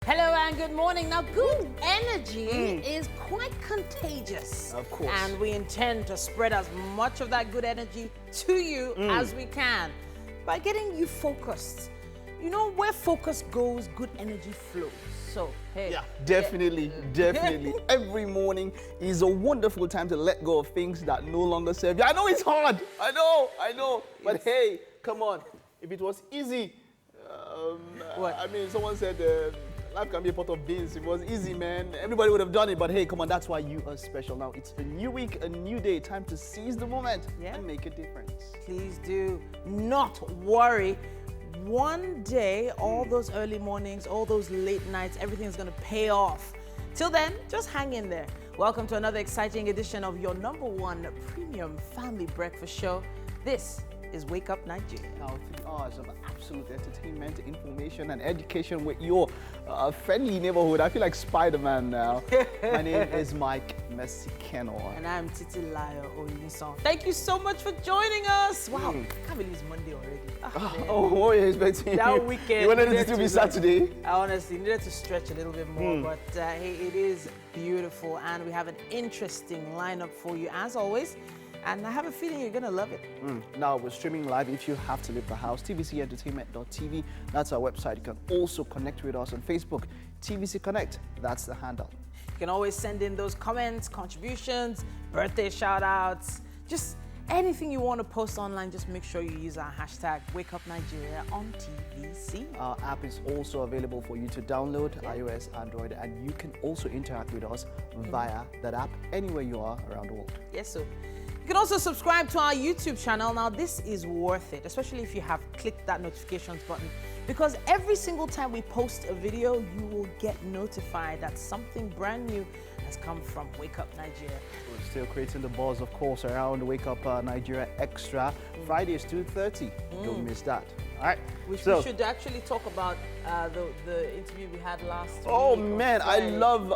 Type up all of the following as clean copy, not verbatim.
Hello and good morning. Now, good energy is quite contagious. Of course. And we intend to spread as much of that good energy to you as we can by getting you focused. You know, where focus goes, good energy flows. So, hey. Yeah, definitely. Every morning is a wonderful time to let go of things that no longer serve you. I know it's hard. I know. But hey, come on. If it was easy, I mean, someone said life can be a pot of beans. If it was easy, man, everybody would have done it. But hey, come on, that's why you are special. Now, it's a new week, a new day. Time to seize the moment and make a difference. Please do not worry. One day, all those early mornings, all those late nights, everything's going to pay off. Till then, just hang in there. Welcome to another exciting edition of your #1 premium family breakfast show. This is Wake Up Nigeria. Now, 3 hours of absolute entertainment, information, and education with your friendly neighborhood. I feel like Spider-Man now. My name is Mike Messikeno. And I'm Titi Oyinson. Thank you so much for joining us. Wow, I can't believe it's Monday already. What are you expecting? That weekend. You wanted it to be Saturday? I honestly needed to stretch a little bit more, but hey, it is beautiful, and we have an interesting lineup for you as always. And I have a feeling you're going to love it. Now, we're streaming live if you have to leave the house. tvcentertainment.tv. That's our website. You can also connect with us on Facebook. TVC Connect. That's the handle. You can always send in those comments, contributions, birthday shout-outs, just anything you want to post online. Just make sure you use our hashtag #WakeUpNigeria on TVC. Our app is also available for you to download, iOS, Android, and you can also interact with us via that app anywhere you are around the world. Yes, sir. You can also subscribe to our YouTube channel. Now, this is worth it, especially if you have clicked that notifications button, because every single time we post a video, you will get notified that something brand new has come from Wake Up Nigeria. We're still creating the buzz, of course, around Wake Up Nigeria Extra. Friday is 2:30. Don't miss that. All right. We should actually talk about the interview we had last week. Oh man, I love.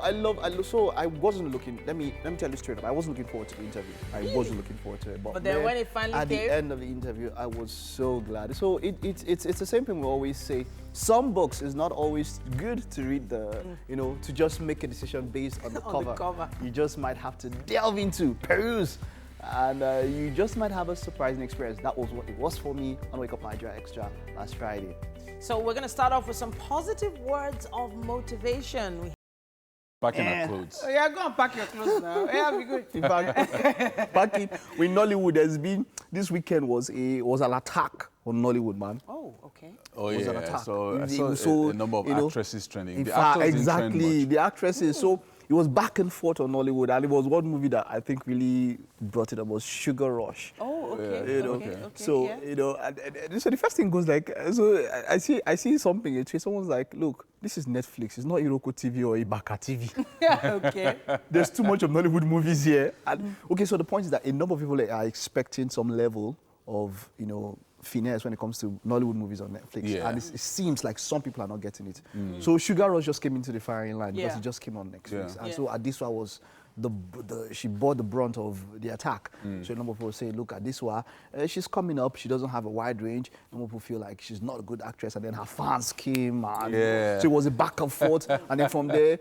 So I wasn't looking. Let me tell you straight up. I wasn't looking forward to the interview. I wasn't looking forward to it. But then when it finally at the end of the interview, I was so glad. So it's the same thing we always say. Some books is not always good to read to just make a decision based on the cover. You just might have to delve into, peruse. And you just might have a surprising experience. That was what it was for me on Wake Up Nigeria Extra last Friday. So we're going to start off with some positive words of motivation. Packing our clothes. Oh, yeah, go and pack your clothes now. Yeah, be good. In fact, packing with Nollywood has been, this weekend was an attack on Nollywood, man. Oh, okay. Oh, It was an yeah. attack. So I saw a number of actresses trending. In The fact, actors didn't trend exactly, much. the actresses. So it was back and forth on Nollywood, and it was one movie that I think really brought it up was Sugar Rush. Oh, okay. You know, Okay. so so the first thing goes like, so I see something. Someone's like, look, this is Netflix. It's not Iroko TV or Ibaka TV. Okay. There's too much of Nollywood movies here. And, okay, so the point is that a number of people are expecting some level of finesse when it comes to Nollywood movies on Netflix, and it seems like some people are not getting it. So Sugar Rush just came into the firing line because it just came on Netflix, and so Adiswa was she bore the brunt of the attack. So a number of people say, look, Adiswa, she's coming up, she doesn't have a wide range. A number of people feel like she's not a good actress, and then her fans came, and so it was a back and forth, and then from there,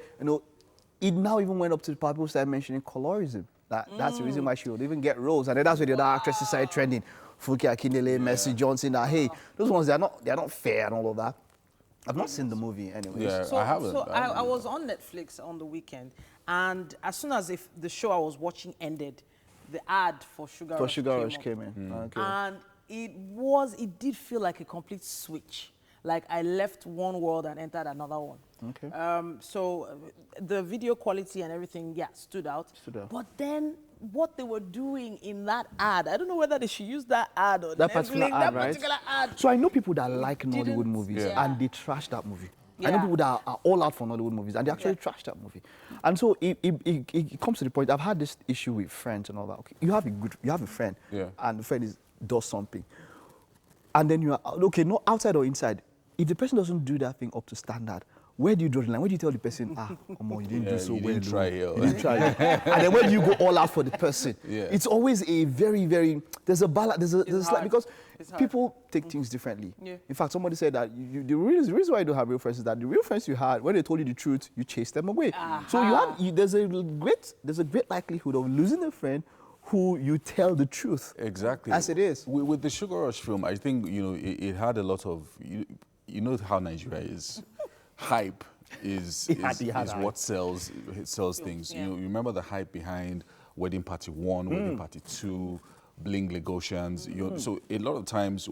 it now even went up to the part people started mentioning colorism. That's the reason why she would even get roles, and then that's where the other actresses started trending. Fuki Akindele, Mercy Johnson, hey, those ones, they're not fair and all of that. I've not seen the movie anyway. Yeah, So, I haven't. So I was on Netflix on the weekend, and as soon as the show I was watching ended, the ad for Sugar Rush came in. Okay. And it did feel like a complete switch. Like I left one world and entered another one. Okay. So the video quality and everything, stood out. But then what they were doing in that ad, I don't know whether they should use that ad or that particular ad. So I know people that like Nollywood movies and they trash that movie. I know people that are all out for Nollywood movies and they actually trash that movie. And so it comes to the point, I've had this issue with friends and all that. Okay, you have a friend and the friend does something. And then you are, okay, not outside or inside. If the person doesn't do that thing up to standard, where do you draw the line? Where do you tell the person, come on, you didn't do so well. You didn't try here. You didn't try. And then when do you go all out for the person? Yeah. It's always a very, very, there's a balance, there's like, because people take things differently. Yeah. In fact, somebody said that the reason why you don't have real friends is that the real friends you had, when they told you the truth, you chased them away. So there's a great likelihood of losing a friend who you tell the truth. Exactly. As it is. With the Sugar Rush film, I think, it had a lot of, you know how Nigeria is. Hype is what sells things. Yeah. You remember the hype behind Wedding Party 1, Wedding Party 2, Bling Lagosians. So a lot of times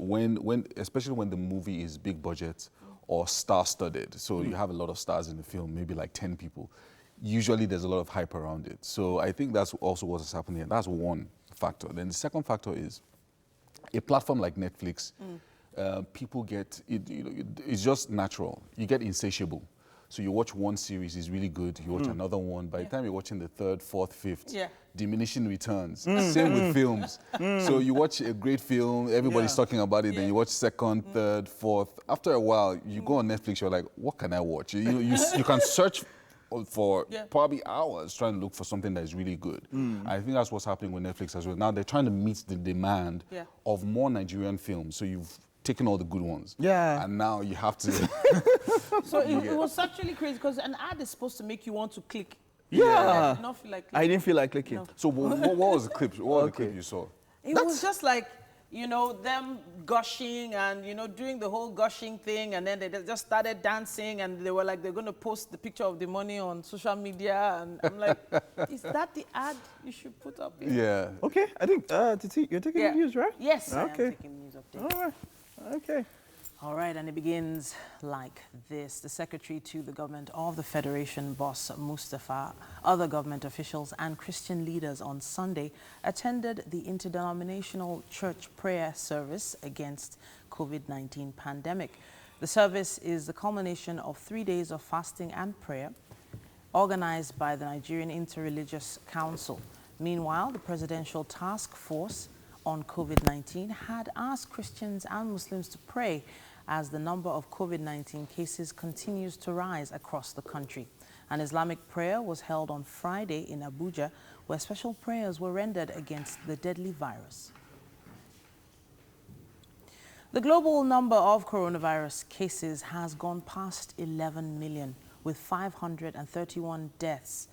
especially when the movie is big budget or star-studded, so you have a lot of stars in the film, maybe like 10 people, usually there's a lot of hype around it. So I think that's also what's happening. That's one factor. Then the second factor is a platform like Netflix. People get, it's just natural. You get insatiable. So you watch one series, is really good. You watch another one. By the time you're watching the third, fourth, fifth, diminishing returns. Same with films. So you watch a great film, everybody's talking about it, then you watch second, third, fourth. After a while, you go on Netflix, you're like, what can I watch? You can search for probably hours trying to look for something that is really good. I think that's what's happening with Netflix as well. Now they're trying to meet the demand of more Nigerian films. So you've taken all the good ones. Yeah. And now you have to... So it was actually crazy because an ad is supposed to make you want to click. Yeah. I did not feel like clicking. I didn't feel like clicking. No. So what was the clip? What was the clip you saw? It was just like, them gushing and, doing the whole gushing thing, and then they just started dancing, and they were like, they're going to post the picture of the money on social media, and I'm like, is that the ad you should put up here? Yeah. Okay, I think, Titi, you're taking the news, right? Yes, I am taking the news update. All right, okay. All right, and it begins like this. The secretary to the government of the Federation, Boss Mustafa, other government officials and Christian leaders on Sunday attended the interdenominational church prayer service against COVID-19 pandemic. The service is the culmination of 3 days of fasting and prayer organized by the Nigerian Interreligious Council. Meanwhile, the Presidential Task Force on COVID-19 had asked Christians and Muslims to pray as the number of COVID-19 cases continues to rise across the country. An Islamic prayer was held on Friday in Abuja, where special prayers were rendered against the deadly virus. The global number of coronavirus cases has gone past 11 million, with 531 deaths.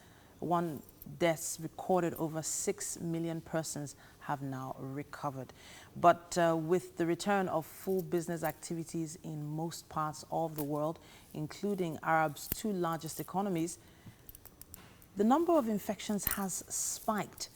Deaths recorded. Over 6 million persons have now recovered. But with the return of full business activities in most parts of the world, including Arab's two largest economies, the number of infections has spiked.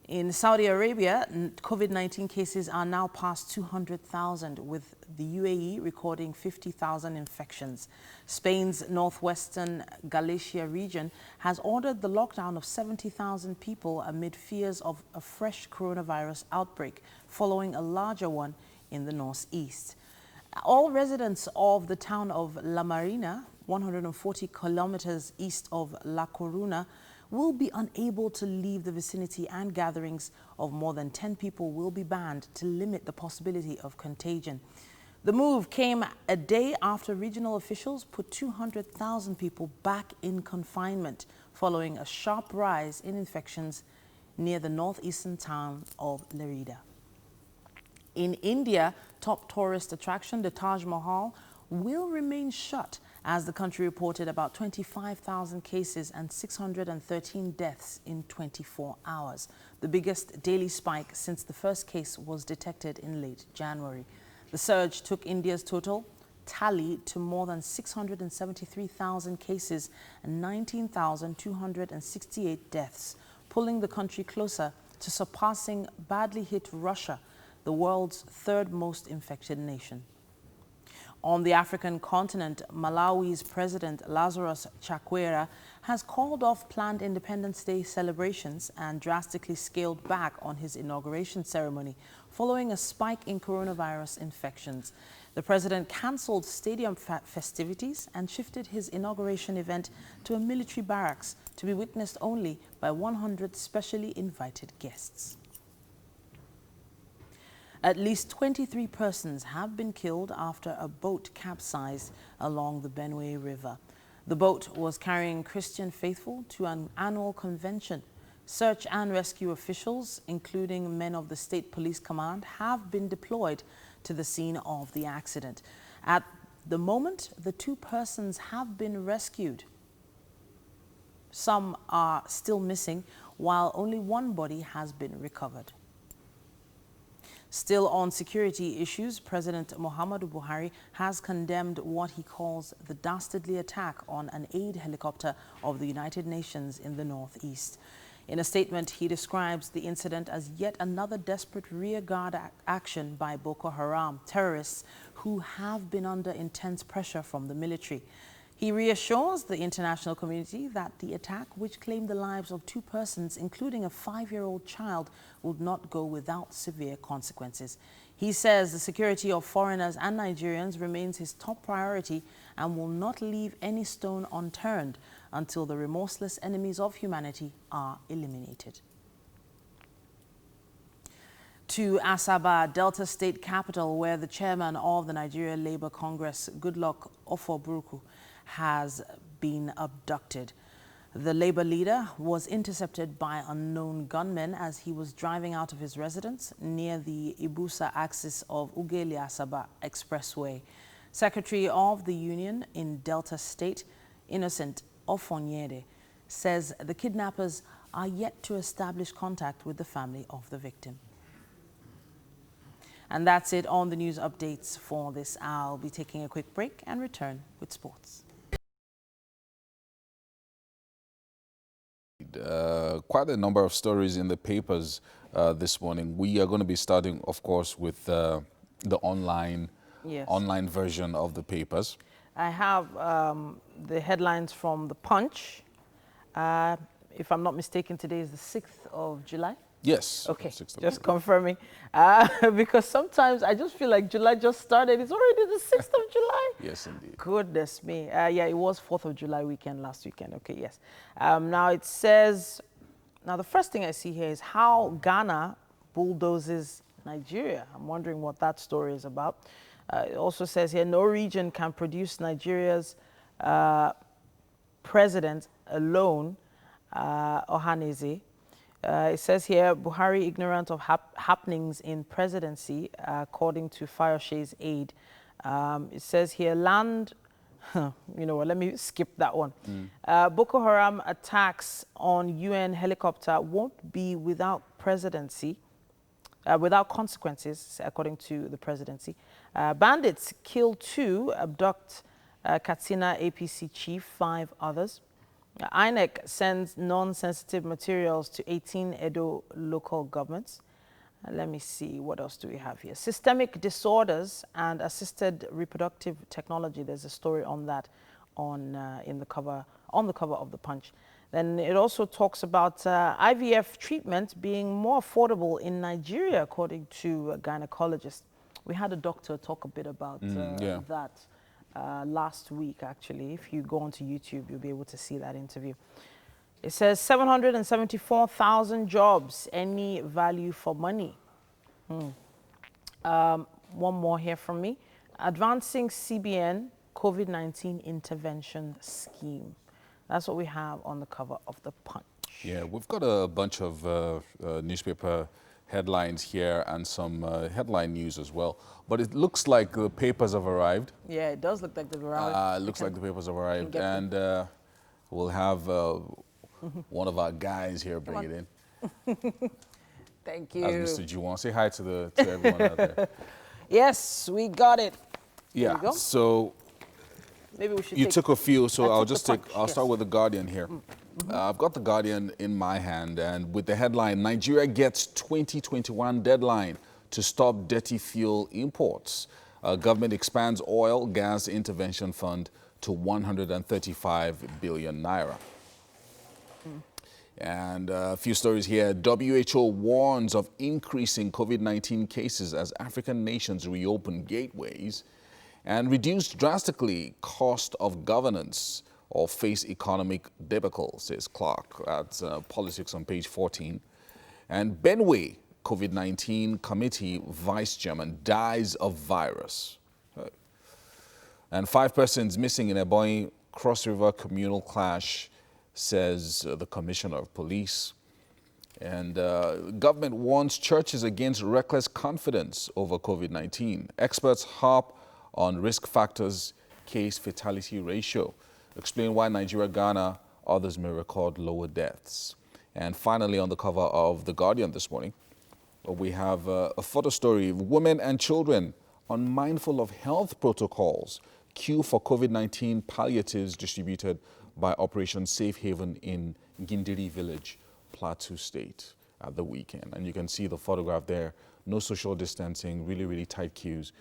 In Saudi Arabia, COVID-19 cases are now past 200,000, with the UAE recording 50,000 infections. Spain's northwestern Galicia region has ordered the lockdown of 70,000 people amid fears of a fresh coronavirus outbreak following a larger one in the northeast. All residents of the town of La Marina, 140 kilometers east of La Coruna, will be unable to leave the vicinity, and gatherings of more than 10 people will be banned to limit the possibility of contagion. The move came a day after regional officials put 200,000 people back in confinement following a sharp rise in infections near the northeastern town of Lerida. In India, top tourist attraction, the Taj Mahal, will remain shut as the country reported about 25,000 cases and 613 deaths in 24 hours, the biggest daily spike since the first case was detected in late January. The surge took India's total tally to more than 673,000 cases and 19,268 deaths, pulling the country closer to surpassing badly hit Russia, the world's third most infected nation. On the African continent, Malawi's President Lazarus has called off planned Independence Day celebrations and drastically scaled back on his inauguration ceremony following a spike in coronavirus infections. The president cancelled stadium festivities and shifted his inauguration event to a military barracks to be witnessed only by 100 specially invited guests. At least 23 persons have been killed after a boat capsized along the Benue River. The boat was carrying Christian faithful to an annual convention. Search and rescue officials, including men of the State Police Command, have been deployed to the scene of the accident. At the moment, the 2 persons have been rescued. Some are still missing, while only 1 body has been recovered. Still on security issues, President Muhammadu Buhari has condemned what he calls the dastardly attack on an aid helicopter of the United Nations in the Northeast. In a statement, he describes the incident as yet another desperate rearguard action by Boko Haram terrorists who have been under intense pressure from the military. He reassures the international community that the attack, which claimed the lives of 2 persons, including a 5-year-old child, would not go without severe consequences. He says the security of foreigners and Nigerians remains his top priority and will not leave any stone unturned until the remorseless enemies of humanity are eliminated. To Asaba, Delta State capital, where the chairman of the Nigeria Labour Congress, Goodluck Ofoburuku, has been abducted. The Labour leader was intercepted by unknown gunmen as he was driving out of his residence near the Ibusa axis of Ughelli-Asaba Expressway. Secretary of the Union in Delta State, Innocent Ofonyede, says the kidnappers are yet to establish contact with the family of the victim. And that's it on the news updates for this hour. I'll be taking a quick break and return with sports. Quite a number of stories in the papers this morning. We are going to be starting, of course, with the online version of the papers. I have the headlines from the Punch. If I'm not mistaken, today is the 6th of July. Yes. Okay, just confirming. Because sometimes I just feel like July just started. It's already the 6th of July. Yes, indeed. Goodness me. Yeah, it was 4th of July weekend last weekend. Okay, yes. Now it says, now the first thing I see here is how Ghana bulldozes Nigeria. I'm wondering what that story is about. It also says here, no region can produce Nigeria's president alone, Ohaneze. It says here, Buhari ignorant of happenings in presidency, according to Fayoshe's aide. It says here, land, you know what, let me skip that one. Boko Haram attacks on UN helicopter won't be without presidency, without consequences, according to the presidency. Bandits kill 2, abduct Katsina APC chief, 5 others. INEC sends non-sensitive materials to 18 Edo local governments. Let me see, what else do we have here? Systemic disorders and assisted reproductive technology. There's a story on that on the cover of the Punch. Then it also talks about IVF treatment being more affordable in Nigeria, according to a gynecologist. We had a doctor talk a bit about that. Last week, actually. If you go onto YouTube, you'll be able to see that interview. It says 774,000 jobs, any value for money. One more here from me. Advancing CBN COVID-19 intervention scheme. That's what we have on the cover of the Punch. Yeah, we've got a bunch of newspaper headlines here and some headline news as well. But it looks like the papers have arrived. Yeah, it does look like they've arrived. Looks like the papers have arrived. And we'll have one of our guys here bring it in. Thank you. As Mr. Juwon. Say hi to everyone out there. Yes, we got it. Yeah, so maybe we should. You took a few, so I'll start with The Guardian here. I've got The Guardian in my hand, and with the headline, Nigeria gets 2021 deadline to stop dirty fuel imports. Government expands oil, gas intervention fund to 135 billion naira. And a few stories here. WHO warns of increasing COVID-19 cases as African nations reopen gateways, and reduce drastically cost of governance or face economic debacle, says Clark. That's Politics on page 14. And Benue COVID-19 committee vice chairman dies of virus. And 5 persons missing in Ebonyi cross-river communal clash, says the Commissioner of Police. And government warns churches against reckless confidence over COVID-19. Experts harp on risk factors, case fatality ratio. Explain why Nigeria, Ghana, others may record lower deaths. And finally, on the cover of The Guardian this morning, we have a photo story of women and children unmindful of health protocols, queue for COVID-19 palliatives distributed by Operation Safe Haven in Gindiri Village, Plateau State, at the weekend. And you can see the photograph there. No social distancing, really, really tight queues.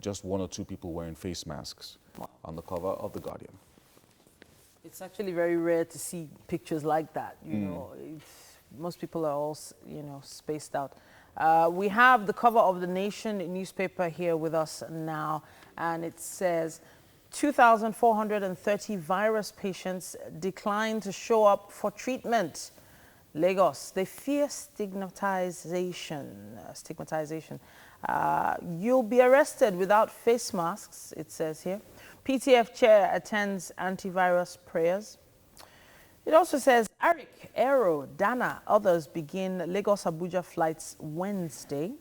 Just one or two people wearing face masks on the cover of The Guardian. It's actually very rare to see pictures like that. You know, most people are all, you know, spaced out. We have the cover of The Nation newspaper here with us now, and it says 2,430 virus patients decline to show up for treatment. Lagos, they fear stigmatization. You'll be arrested without face masks, it says here. PTF chair attends antivirus prayers. It also says Arik, Aero, Dana, others begin Lagos-Abuja flights Wednesday.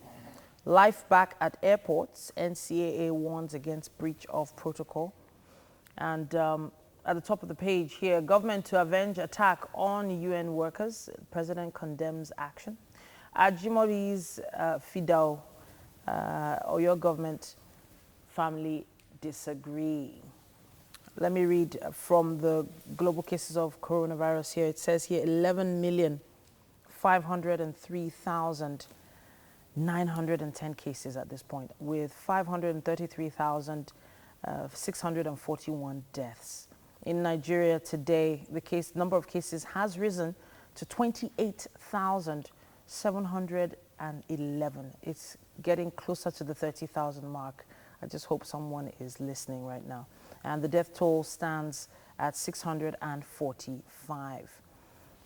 Life back at airports. NCAA warns against breach of protocol. And at the top of the page here, government to avenge attack on UN workers. President condemns action. Ajimobi's Fidao or your government family disagree. Let me read from the global cases of coronavirus here. It says here 11,503,910 cases at this point, with 533,641 deaths. In Nigeria today, the number of cases has risen to 28,711. It's getting closer to the 30,000 mark. I just hope someone is listening right now. And the death toll stands at 645.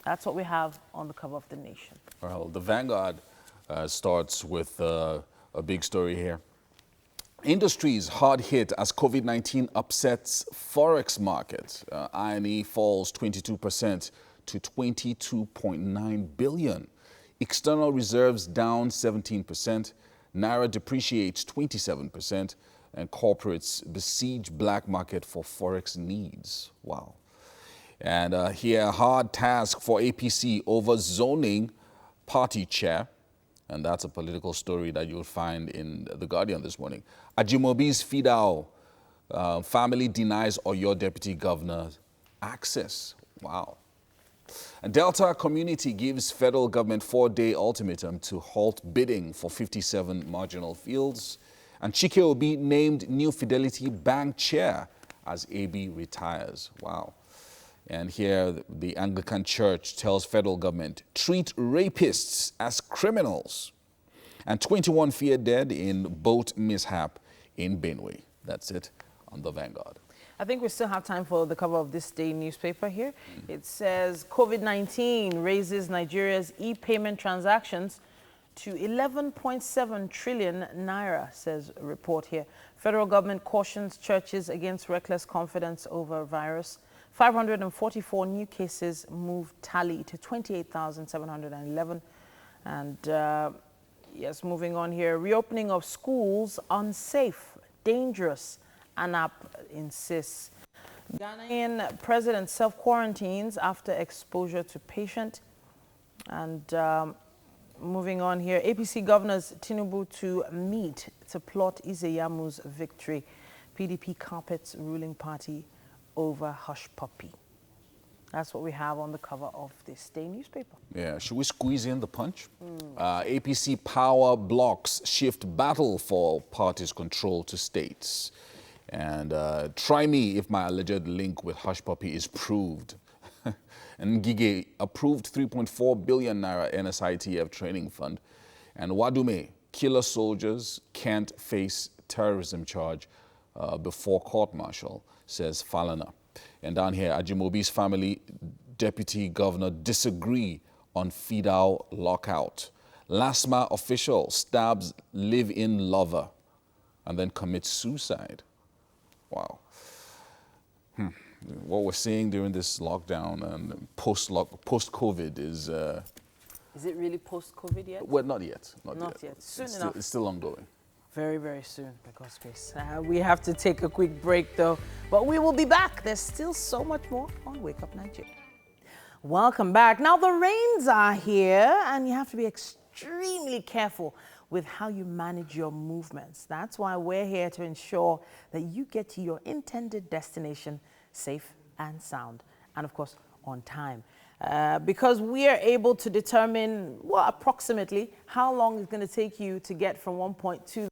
That's what we have on the cover of The Nation. Well, the Vanguard starts with a big story here. Industries hard hit as COVID-19 upsets Forex market. INE falls 22% to 22.9 billion. External reserves down 17%. Naira depreciates 27%. And corporates besiege black market for Forex needs. Wow. And here, a hard task for APC over zoning party chair. And that's a political story that you'll find in The Guardian this morning. Ajimobi's Fidao family denies Oyo deputy governor access. Wow. And Delta community gives federal government 4-day ultimatum to halt bidding for 57 marginal fields. And Chike Obi named New Fidelity Bank chair as AB retires. Wow. And here, the Anglican Church tells federal government, treat rapists as criminals. And 21 feared dead in boat mishap in Benue. That's it on the Vanguard. I think we still have time for the cover of this day newspaper here. It says COVID-19 raises Nigeria's e-payment transactions to 11.7 trillion naira, says a report here. Federal government cautions churches against reckless confidence over virus. 544 new cases move tally to 28,711. And yes, moving on here. Reopening of schools unsafe, dangerous, ANAP insists. Ghanaian president self-quarantines after exposure to patient. And moving on here, APC governors Tinubu to meet to plot Izeyamu's victory. PDP carpets ruling party over Hushpuppi. That's what we have on the cover of this day newspaper. Yeah, should we squeeze in the punch? APC power blocks shift battle for party's control to states. And try me if my alleged link with Hushpuppi is proved. And Gige approved 3.4 billion naira NSITF training fund. And Wadume, killer soldiers can't face terrorism charge before court-martial, says Falana. And down here, Ajimobi's family deputy governor disagree on Fidao lockout. LASMA official stabs live-in lover and then commits suicide. Wow. What we're seeing during this lockdown and post-COVID is... Is it really post-COVID yet? Well, not yet. Not yet. Soon enough. It's still ongoing. Very, very soon, by God's grace. We have to take a quick break, though. But we will be back. There's still so much more on Wake Up Nigeria. Welcome back. Now, the rains are here, and you have to be extremely careful with how you manage your movements. That's why we're here to ensure that you get to your intended destination safe and sound, and of course, on time. Because we are able to determine, well, approximately how long it's going to take you to get from one point to,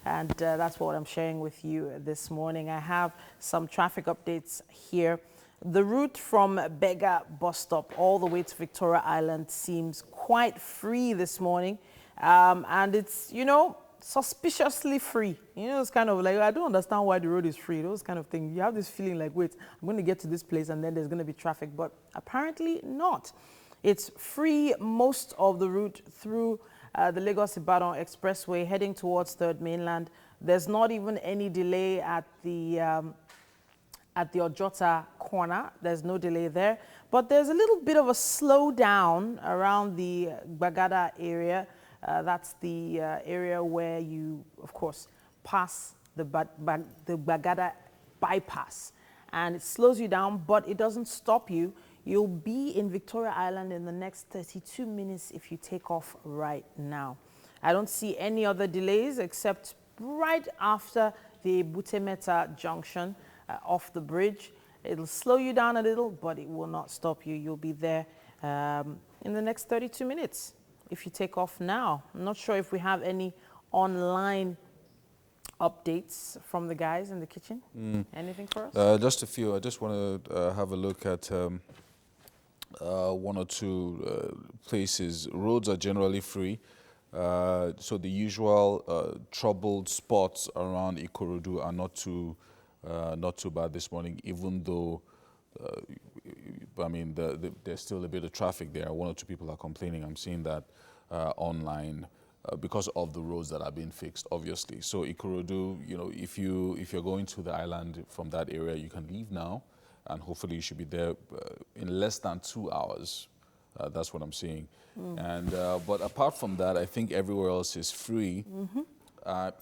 and that's what I'm sharing with you this morning. I have some traffic updates here. The route from Bega bus stop all the way to Victoria Island seems quite free this morning. And it's, you know, suspiciously free. You know, it's kind of like, I don't understand why the road is free. Those kind of things. You have this feeling like, wait, I'm going to get to this place and then there's going to be traffic. But apparently not. It's free most of the route through the Lagos-Ibadan Expressway heading towards Third Mainland. There's not even any delay at the Ojota corner. There's no delay there. But there's a little bit of a slowdown around the Gbagada area. That's the area where you, of course, pass the Gbagada bypass. And it slows you down, but it doesn't stop you. You'll be in Victoria Island in the next 32 minutes if you take off right now. I don't see any other delays except right after the Butemeta junction off the bridge. It'll slow you down a little, but it will not stop you. You'll be there in the next 32 minutes if you take off now. I'm not sure if we have any online updates from the guys in the kitchen. Anything for us? Just a few. I just want to have a look at one or two places. Roads are generally free. So the usual troubled spots around Ikorodu are not too bad this morning, even though, I mean, there's still a bit of traffic there. One or two people are complaining. I'm seeing that online because of the roads that are being fixed, obviously. So Ikorodu, you know, if you're going to the island from that area, you can leave now, and hopefully you should be there in less than 2 hours. That's what I'm seeing. And but apart from that, I think everywhere else is free.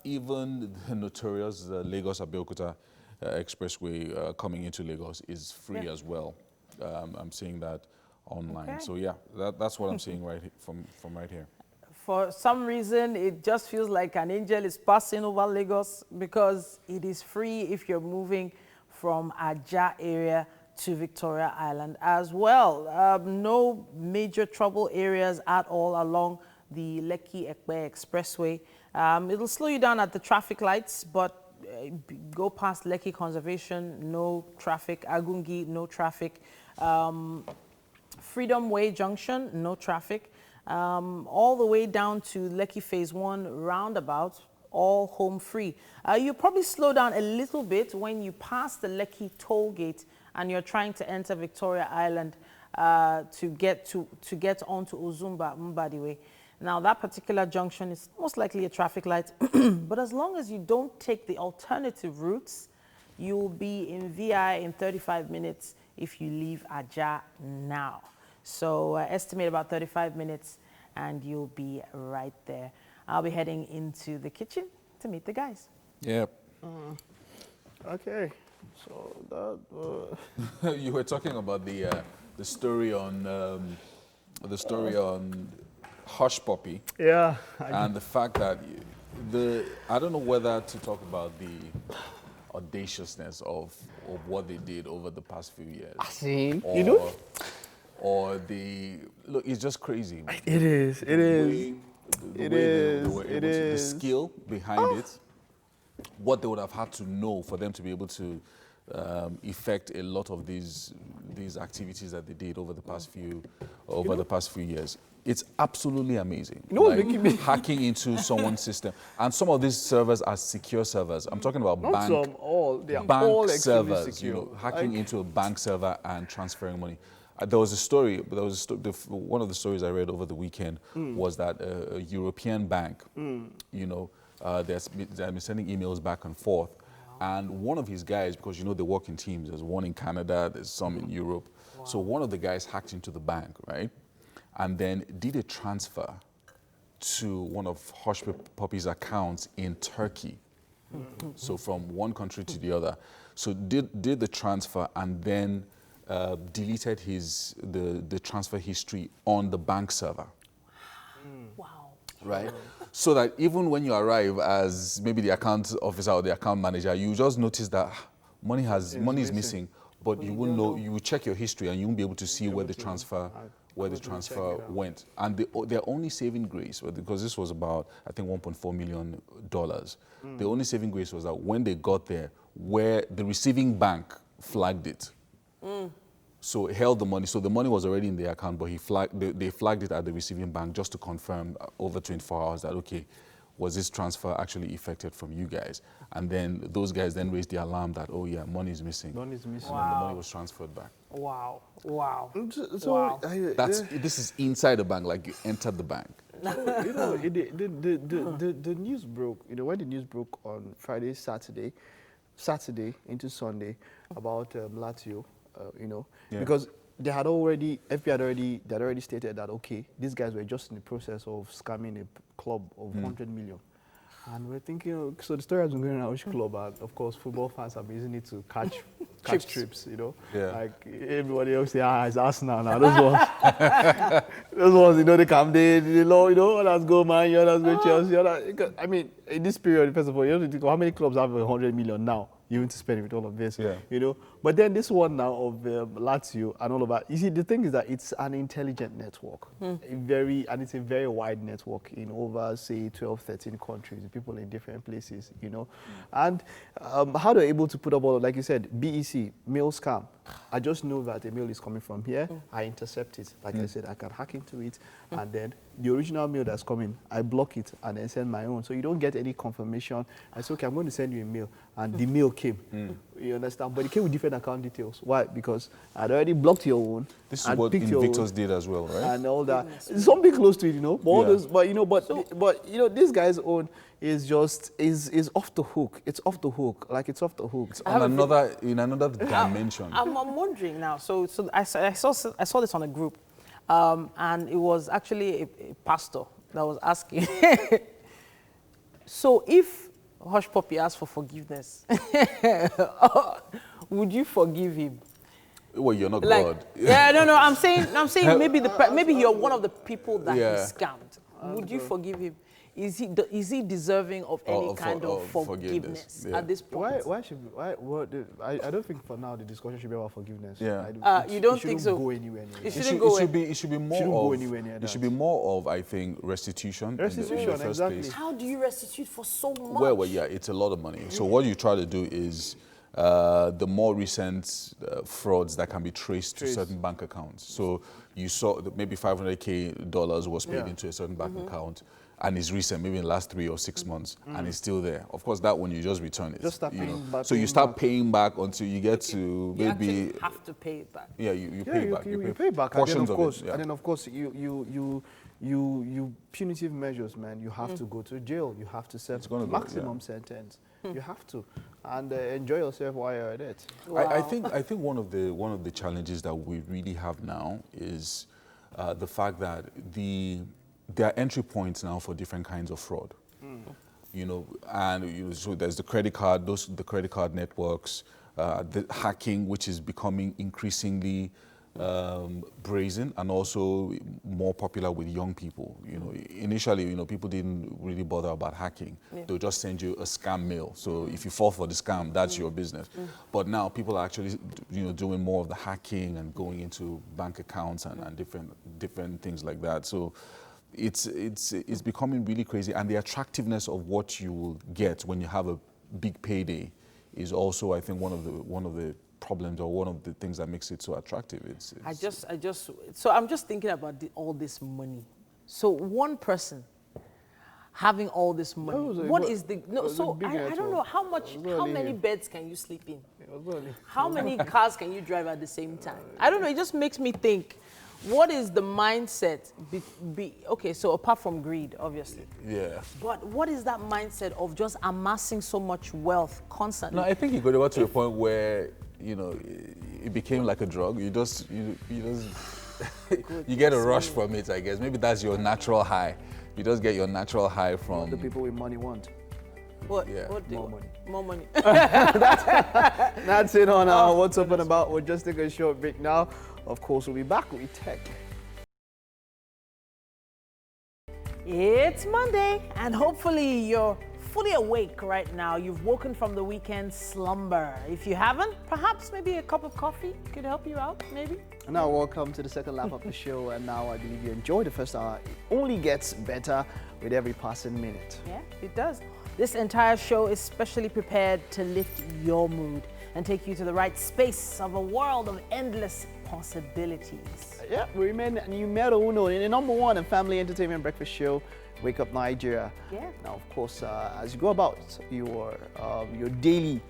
Even the notorious Lagos-Abeokuta expressway coming into Lagos is free as well. I'm seeing that online. Okay. So yeah, that's what I'm seeing from right here. For some reason, it just feels like an angel is passing over Lagos because it is free if you're moving from Ajah area to Victoria Island as well. No major trouble areas at all along the Lekki-Ekpe Expressway. It'll slow you down at the traffic lights, but go past Lekki Conservation, no traffic. Agungi, no traffic. Freedom Way Junction, no traffic. All the way down to Lekki Phase 1 roundabout, all home free. You probably slow down a little bit when you pass the Lekki toll gate and you're trying to enter Victoria Island to get onto Uzumba Mbadiwe. Now, that particular junction is most likely a traffic light, but as long as you don't take the alternative routes, you'll be in VI in 35 minutes if you leave Ajah now. So estimate about 35 minutes and you'll be right there. I'll be heading into the kitchen to meet the guys. Yep. Okay. So that you were talking about the story on Hushpuppi. Yeah. And the fact that I don't know whether to talk about the audaciousness of what they did over the past few years. Or look, it's just crazy. It is. The skill behind it, what they would have had to know for them to be able to effect a lot of these activities that they did over the past few years. It's absolutely amazing. You know what making me hacking into someone's system, and some of these servers are secure servers. I'm talking about bank servers. Secure. You know, hacking into a bank server and transferring money. There was a story. One of the stories I read over the weekend was that a European bank, you know, they've been sending emails back and forth, And one of his guys, because you know they work in teams, there's one in Canada, there's some in Europe. So one of the guys hacked into the bank, right? And then did a transfer to one of Hushpuppi's accounts in Turkey. So from one country to the other. So did the transfer and then deleted the transfer history on the bank server. Wow. Right? So that even when you arrive as maybe the account officer or the account manager, you just notice that money is missing, but you won't know. You will check your history and you won't be able to see where the transfer went. And they're only saving grace, because this was about, I think, $1.4 million. The only saving grace was that when they got there, where the receiving bank flagged it. So it held the money. So the money was already in the account, but they flagged it at the receiving bank just to confirm over 24 hours that, okay, was this transfer actually effected from you guys? And then those guys then raised the alarm that, oh yeah, money is missing. Money is missing. And the money was transferred back. Wow. Wow. So wow. This is inside the bank, like you entered the bank. So, you know, the news broke, you know, when the news broke on Friday, Saturday into Sunday about Lazio, you know, because they had already, FBI had already stated that, okay, these guys were just in the process of scamming a club of 100 million. And we're thinking, so the story has been going around which club, and of course, football fans have been using it to catch trips, you know. Yeah. Like everybody else say, it's Arsenal now. Those ones, you know, they come, they know, you know, let's go, man, you know, let's go Chelsea. I mean, in this period, first of all, you have to think, how many clubs have 100 million now? You need to spend with all of this, you know. But then this one now of Lazio and all of that. You see, the thing is that it's an intelligent network, and it's a very wide network in over, say, 12, 13 countries, people in different places, you know. And how they're able to put up all, like you said, BEC, mail scam. I just know that a mail is coming from here. I intercept it. Like I said, I can hack into it, and then the original mail that's coming, I block it and then send my own. So you don't get any confirmation. I say, okay, I'm going to send you a mail, and the mail came. You understand? But it came with different account details. Why? Because I'd already blocked your own. This is what Invictus did as well, right? And all that. Something close to it, you know. But all those, but you know, but you know, this guy's own is just is off the hook. It's off the hook. Like it's off the hook. It's on another dimension. I'm wondering now. So I saw this on a group, and it was actually a pastor that was asking. So if Hushpuppi asked for forgiveness, would you forgive him? Well, you're not God. Yeah, no. I'm saying maybe you're one of the people that he scammed. Would you forgive him? Is he deserving of any kind of forgiveness at this point? I don't think for now the discussion should be about forgiveness. Yeah. You don't think so? Go anywhere near. It should be more of, I think, restitution. Restitution, in the first place. How do you restitute for so much? Well, yeah, it's a lot of money. So what you try to do is the more recent frauds that can be traced to certain bank accounts. So you saw that maybe $500K was paid into a certain bank account, and it's recent, maybe in the last 3 or 6 months, and it's still there. Of course, that one you just return it. Just start paying back. So you start paying back until you get to maybe. You have to pay it back. Yeah, you pay back. You pay back. Portions and then of course, of it. and then of course, you punitive measures, man. You have to go to jail. You have to serve maximum sentence. You have to, and enjoy yourself while you're at it. Wow. I think one of the challenges that we really have now is the fact that there are entry points now for different kinds of fraud. You know, and so there's the credit card, the credit card networks, the hacking, which is becoming increasingly brazen and also more popular with young people. You know, initially, you know, people didn't really bother about hacking. They'll just send you a scam mail. So if you fall for the scam, that's your business. But now people are actually, you know, doing more of the hacking and going into bank accounts and different things like that. So it's becoming really crazy, and the attractiveness of what you will get when you have a big payday is also, I think, one of the problems or one of the things that makes it so attractive. So I'm just thinking about all this money. So one person having all this money, I don't know how many beds can you sleep in? How many cars can you drive at the same time? I don't know, it just makes me think, what is the mindset? Okay, so apart from greed, obviously. Yeah. But what is that mindset of just amassing so much wealth constantly? No, I think you got to a point where, you know, it became like a drug. You just you get a rush from it, I guess. Maybe that's your natural high. You just get your natural high from... What the people with money want. What? Yeah. What More money. More money. That's it on our What's Up and About. We'll just take a short break now. Of course, we'll be back with tech. It's Monday, and hopefully you're fully awake right now. You've woken from the weekend slumber. If you haven't, perhaps maybe a cup of coffee could help you out, maybe. And now welcome to the second lap of the show. And now I believe you enjoyed the first hour. It only gets better with every passing minute. Yeah, it does. This entire show is specially prepared to lift your mood and take you to the right space of a world of endless possibilities. Yeah, we remain numero uno in the #1 and family entertainment breakfast show, Wake Up Nigeria. Yeah. Now, of course, as you go about your daily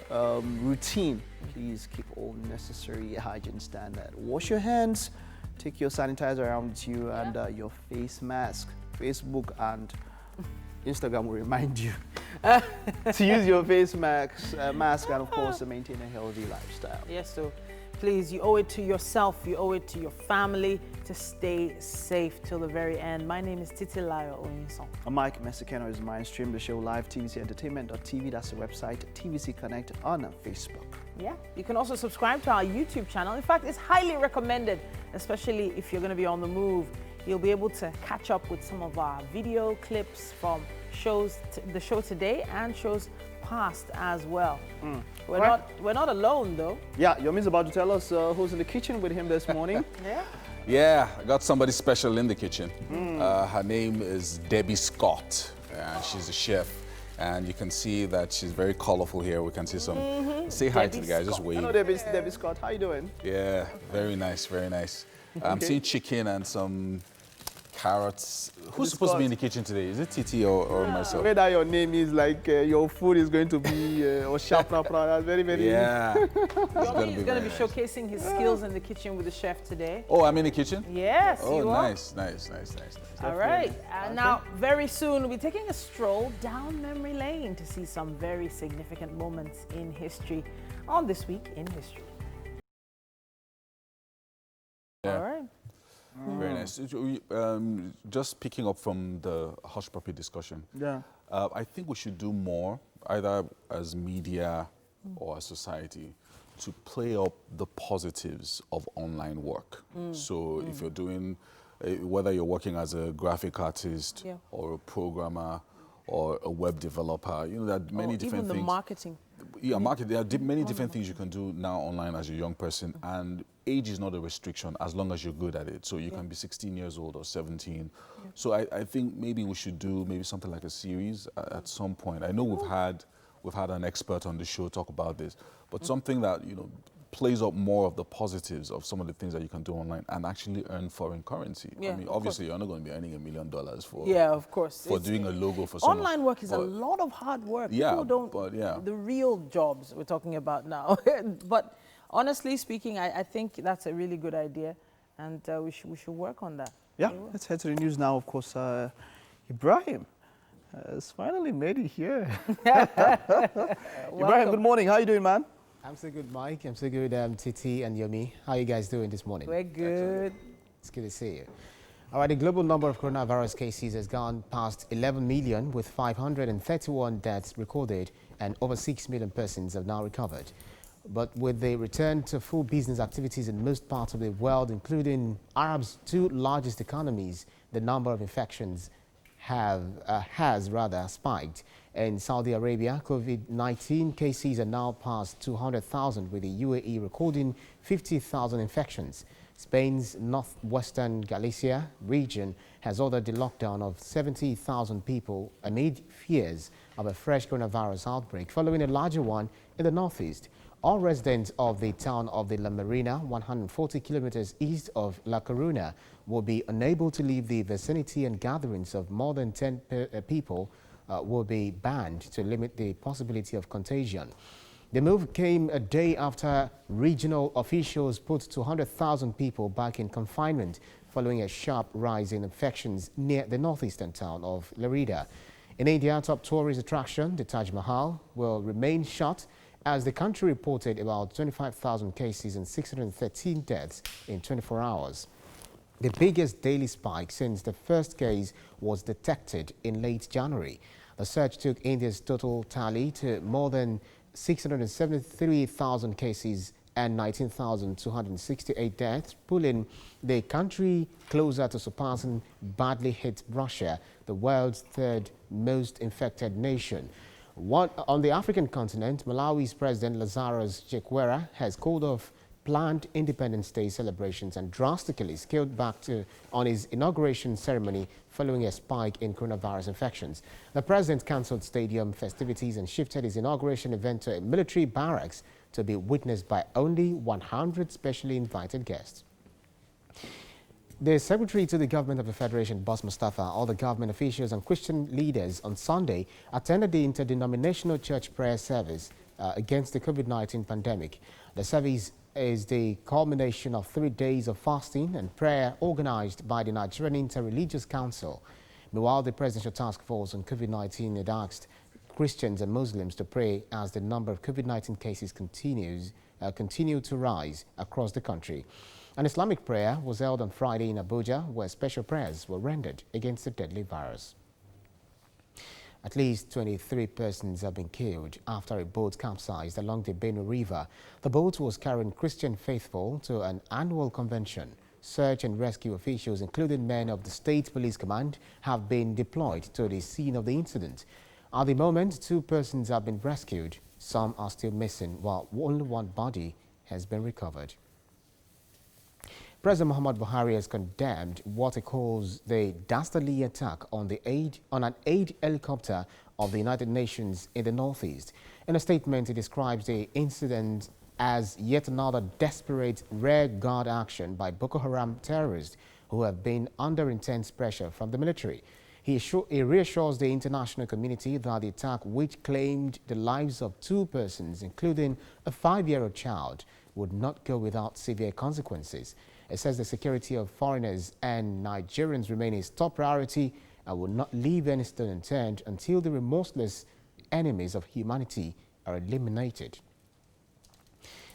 routine, please keep all necessary hygiene standards. Wash your hands, take your sanitizer around with you, and your face mask. Facebook and Instagram will remind you to use your face mask and, of course, to maintain a healthy lifestyle. Yes, so please, you owe it to yourself, you owe it to your family to stay safe till the very end. My name is Titi Onyison. Mike Mexicano is mine. Stream the show live, tvcentertainment.tv. That's the website. TVC Connect on Facebook. Yeah, you can also subscribe to our YouTube channel. In fact, it's highly recommended, especially if you're going to be on the move. You'll be able to catch up with some of our video clips from shows, the show today and shows past as well. We're not alone though. Yeah, Yomi's about to tell us who's in the kitchen with him this morning. Yeah, I got somebody special in the kitchen. Her name is Debbie Scott. She's a chef. And you can see that she's very colorful here. We can see some. Say hi to the guys, just wave. Hello, Debbie Scott. How you doing? Yeah, very nice, very nice. I'm seeing chicken and some carrots. Who's supposed to be in the kitchen today? Is it Titi or myself? Whether your name is like your food is going to be or Shapra, that's very, very yeah. Yomi is going to be showcasing his skills in the kitchen with the chef today. Oh, I'm in the kitchen? Yes, oh, you are. Nice. All right, and now very soon we'll be taking a stroll down memory lane to see some very significant moments in history on This Week in History. Yeah. All right. Very nice. Just picking up from the Hushpuppi discussion. Yeah. I think we should do more, either as media or as society, to play up the positives of online work. So if you're doing, whether you're working as a graphic artist or a programmer or a web developer, you know, there are many different things. Even the marketing. Yeah, market. There are many different things you can do now online as a young person, and age is not a restriction as long as you're good at it. So you can be 16 years old or 17. So I think maybe we should do maybe something like a series at some point. I know we've had an expert on the show talk about this, but something that, you know, plays up more of the positives of some of the things that you can do online and actually earn foreign currency. Yeah, I mean, obviously you're not going to be earning $1 million for of course for doing a logo for someone. Online work is a lot of hard work. Yeah, people don't the real jobs we're talking about now. But honestly speaking, I think that's a really good idea, and we should work on that. Yeah, let's head to the news now. Of course, Ibrahim has finally made it here. Ibrahim, good morning. How you doing, man? I'm so good, Mike. I'm so good, Titi and Yomi. How are you guys doing this morning? We're good. It's good to see you. All right, the global number of coronavirus cases has gone past 11 million, with 531 deaths recorded, and over 6 million persons have now recovered. But with the return to full business activities in most parts of the world, including Arab's two largest economies, the number of infections has spiked. In Saudi Arabia, COVID-19 cases are now past 200,000, with the UAE recording 50,000 infections. Spain's northwestern Galicia region has ordered the lockdown of 70,000 people amid fears of a fresh coronavirus outbreak following a larger one in the northeast. All residents of the town of the La Marina, 140 kilometers east of La Coruna, will be unable to leave the vicinity, and gatherings of more than 10 people will be banned to limit the possibility of contagion. The move came a day after regional officials put 200,000 people back in confinement following a sharp rise in infections near the northeastern town of Morita. In India, top tourist attraction, the Taj Mahal, will remain shut as the country reported about 25,000 cases and 613 deaths in 24 hours. The biggest daily spike since the first case was detected in late January. The surge took India's total tally to more than 673,000 cases and 19,268 deaths, pulling the country closer to surpassing badly hit Russia, the world's third most infected nation. On the African continent, Malawi's President Lazarus Sequeira has called off planned Independence Day celebrations and drastically scaled back on his inauguration ceremony following a spike in coronavirus infections. The president cancelled stadium festivities and shifted his inauguration event to a military barracks to be witnessed by only 100 specially invited guests. The secretary to the government of the Federation, Boss Mustafa, all the government officials and Christian leaders on Sunday attended the interdenominational church prayer service against the COVID-19 pandemic. The service is the culmination of 3 days of fasting and prayer organized by the Nigerian Interreligious Council. Meanwhile, the Presidential Task Force on COVID-19 had asked Christians and Muslims to pray as the number of COVID-19 cases continue to rise across the country. An Islamic prayer was held on Friday in Abuja, where special prayers were rendered against the deadly virus. At least 23 persons have been killed after a boat capsized along the Benue River. The boat was carrying Christian faithful to an annual convention. Search and rescue officials, including men of the State Police Command, have been deployed to the scene of the incident. At the moment, 2 persons have been rescued. Some are still missing, while only 1 body has been recovered. President Muhammad Buhari has condemned what he calls the dastardly attack on an aid helicopter of the United Nations in the Northeast. In a statement, he describes the incident as yet another desperate rearguard action by Boko Haram terrorists who have been under intense pressure from the military. He reassures the international community that the attack, which claimed the lives of 2 persons, including a 5-year-old child, would not go without severe consequences. It says the security of foreigners and Nigerians remain his top priority and will not leave any stone unturned until the remorseless enemies of humanity are eliminated.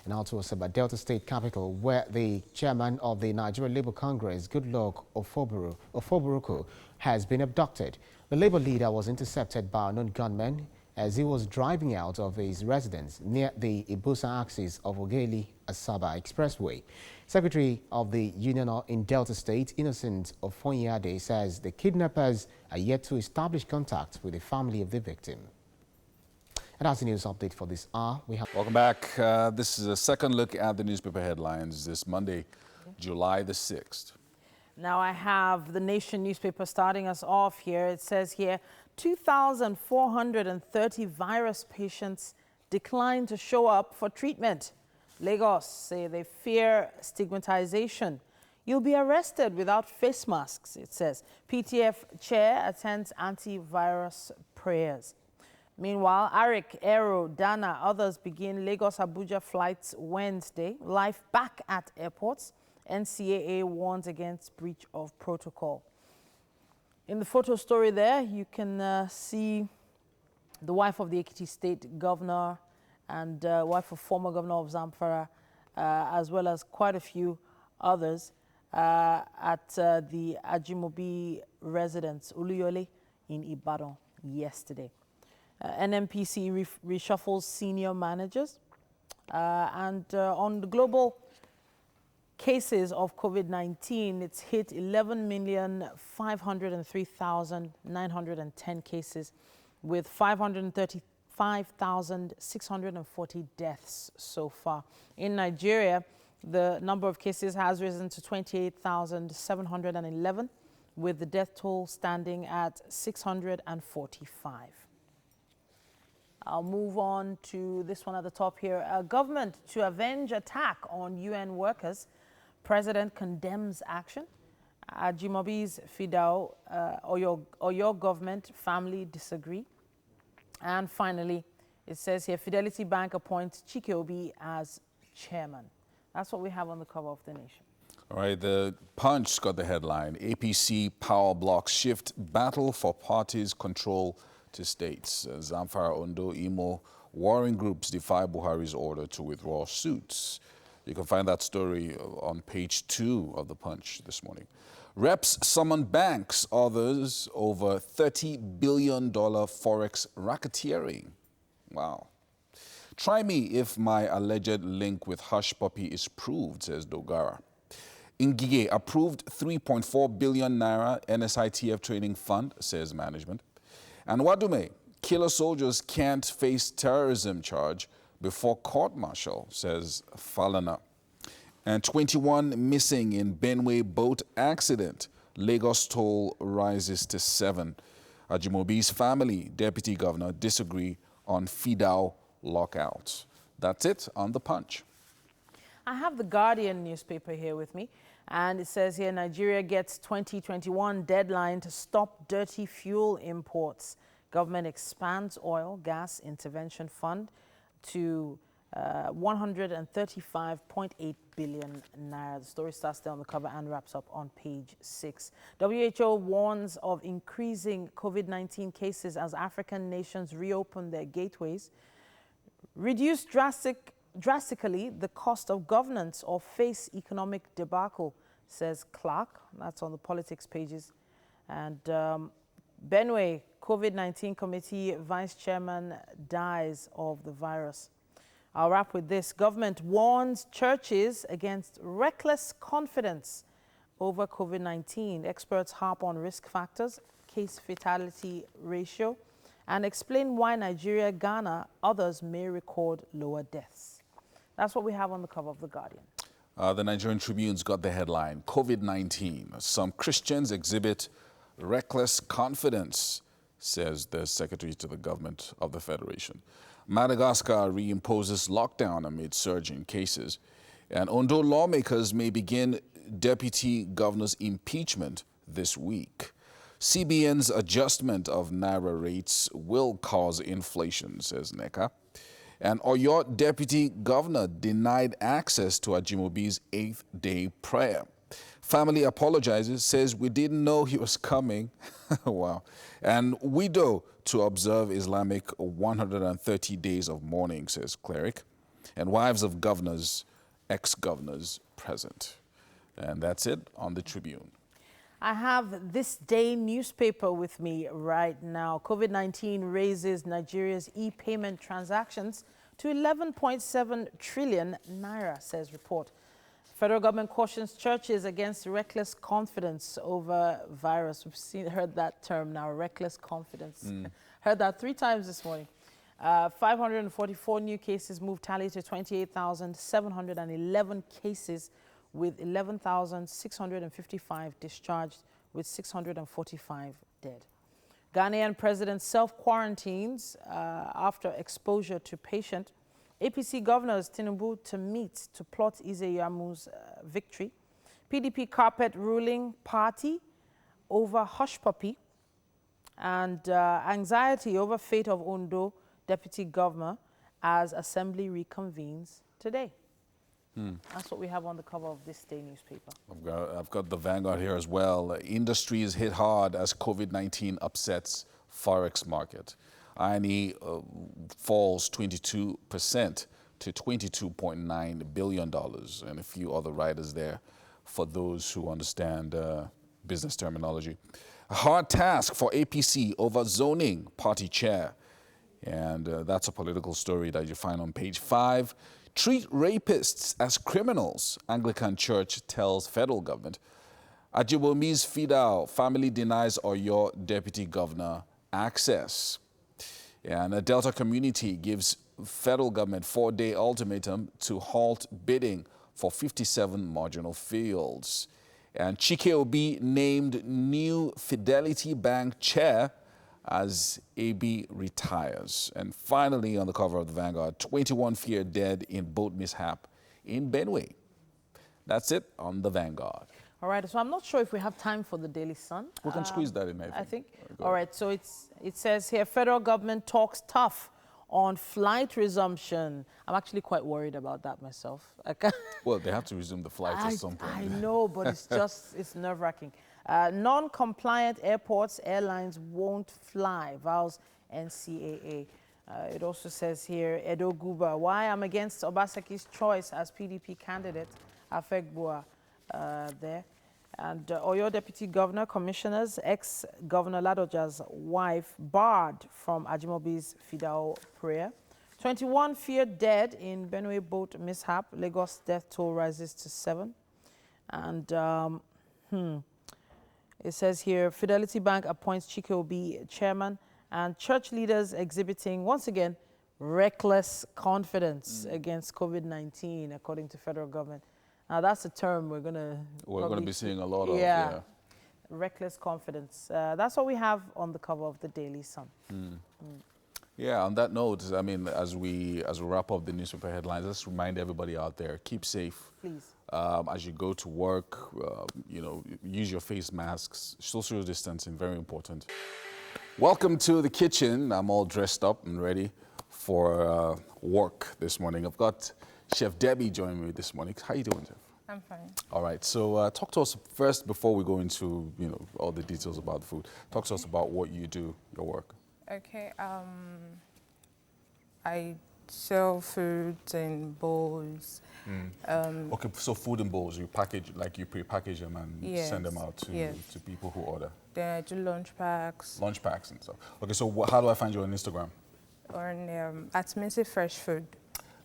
And now to Asaba, Delta State capital, where the chairman of the Nigerian Labour Congress, Goodluck Ofoboroko, has been abducted. The Labour leader was intercepted by unknown gunmen as he was driving out of his residence near the Ibusa axis of Ogeli-Asaba Expressway. Secretary of the Union in Delta State, Innocent Ofonyade, says the kidnappers are yet to establish contact with the family of the victim. And that's the news update for this hour. Welcome back. This is a second look at the newspaper headlines this Monday, July the 6th. Now I have the Nation newspaper starting us off here. It says here, 2,430 virus patients decline to show up for treatment. Lagos say they fear stigmatization. You'll be arrested without face masks, it says. PTF chair attends antivirus prayers. Meanwhile, Arik, Aero, Dana, others begin Lagos-Abuja flights Wednesday. Life back at airports. NCAA warns against breach of protocol. In the photo story there, you can see the wife of the Ekiti State Governor and wife of former Governor of Zamfara, as well as quite a few others at the Ajimobi residence, Uluyole, in Ibadan yesterday. NMPC reshuffles senior managers. And on the global cases of COVID-19, it's hit 11,503,910 cases with 535,640 deaths so far. In Nigeria, the number of cases has risen to 28,711, with the death toll standing at 645. I'll move on to this one at the top here. Government to avenge attack on UN workers. President condemns action. Ajimobi's Fidao or your government family disagree. And finally, It says here, Fidelity Bank appoints Chikeobi as chairman. That's what we have on the cover of The Nation. All right, the Punch got the headline, APC power blocks shift battle for parties control to states. Zamfara, Ondo, Imo, warring groups defy Buhari's order to withdraw suits. You can find that story on page 2 of the Punch this morning. Reps summon banks, others over $30 billion forex racketeering. Wow. Try me if my alleged link with Hushpuppi is proved, says Dogara. Ngige approved 3.4 billion naira NSITF training fund, says management. And Wadume, killer soldiers can't face terrorism charge before court-martial, says Falana. And 21 missing in Benue boat accident. Lagos toll rises to 7. Ajimobi's family, deputy governor, disagree on FIDAO lockout. That's it on the Punch. I have the Guardian newspaper here with me, and it says here Nigeria gets 2021 deadline to stop dirty fuel imports. Government expands oil, gas intervention fund to 135.8 billion naira. The story starts there on the cover and wraps up on page 6. WHO warns of increasing COVID-19 cases as African nations reopen their gateways. Reduce drastically the cost of governance or face economic debacle, says Clark. That's on the politics pages. And Benue COVID-19 committee vice chairman dies of the virus. I'll wrap with this. Government warns churches against reckless confidence over COVID-19. Experts harp on risk factors, case fatality ratio, and explain why Nigeria, Ghana, others may record lower deaths. That's what we have on the cover of The Guardian. The Nigerian Tribune's got the headline, COVID-19. Some Christians exhibit reckless confidence, says the Secretary to the Government of the Federation. Madagascar reimposes lockdown amid surge in cases. And Ondo lawmakers may begin deputy governor's impeachment this week. CBN's adjustment of Naira rates will cause inflation, says NECA. And Oyo deputy governor denied access to Ajimobi's 8th-day prayer. Family apologizes, says we didn't know he was coming. Wow. And widow to observe Islamic 130 days of mourning, says cleric. And wives of governors, ex-governors present. And that's it on the Tribune. I have This Day newspaper with me right now. COVID-19 raises Nigeria's e-payment transactions to 11.7 trillion naira, says report. Federal government cautions churches against reckless confidence over virus. We've heard that term now, reckless confidence. Heard that 3 times this morning. 544 new cases moved tally to 28,711 cases, with 11,655 discharged, with 645 dead. Ghanaian president self-quarantines after exposure to patient. APC governors Tinubu to meet to plot Izeyamu's victory. PDP carpet ruling party over Hushpuppi. And anxiety over fate of Ondo deputy governor as assembly reconvenes today. That's what we have on the cover of This Day newspaper. I've got the Vanguard here as well. Industry is hit hard as COVID-19 upsets forex market. INE falls 22% to $22.9 billion, and a few other riders there for those who understand business terminology. A hard task for APC over zoning party chair, and that's a political story that you find on page 5. Treat rapists as criminals, Anglican Church tells federal government. Ajimobi's FIDAO, family denies Oyo deputy governor access. And a Delta community gives federal government 4-day ultimatum to halt bidding for 57 marginal fields. And Chikeobi named new Fidelity Bank chair as AB retires. And finally, on the cover of the Vanguard, 21 feared dead in boat mishap in Benue. That's it on the Vanguard. All right, so I'm not sure if we have time for the Daily Sun. We can squeeze that in, I think. All right, so it says here, federal government talks tough on flight resumption. I'm actually quite worried about that myself. Well, they have to resume the flights at some point. I know, but it's nerve-wracking. Non-compliant airports, airlines won't fly, vows NCAA. It also says here, Edo Guba, why I'm against Obaseki's choice as PDP candidate, Afegbua there. And Oyo Deputy Governor, Commissioners, ex-Governor Ladoja's wife barred from Ajimobi's Fidao prayer. 21 feared dead in Benue boat mishap. Lagos death toll rises to 7. And it says here, Fidelity Bank appoints Chike Obi chairman, and church leaders exhibiting, once again, reckless confidence against COVID-19, according to federal government. Now, that's a term we're going to be seeing a lot of. Yeah, reckless confidence. That's what we have on the cover of the Daily Sun. Yeah, on that note, I mean, as we wrap up the newspaper headlines, let's remind everybody out there, keep safe. Please. As you go to work, you know, use your face masks. Social distancing, very important. Welcome to the kitchen. I'm all dressed up and ready for work this morning. I've got Chef Debbie joining me this morning. How you doing, Chef? I'm fine. All right. So talk to us first before we go into, you know, all the details about the food. Talk to us about what you do, your work. Okay. I sell foods in bowls. Okay, so food in bowls, you package, like you pre-package them and send them out to people who order. Then I do lunch packs. Lunch packs and stuff. Okay, so how do I find you on Instagram? On at Mercy Fresh Food.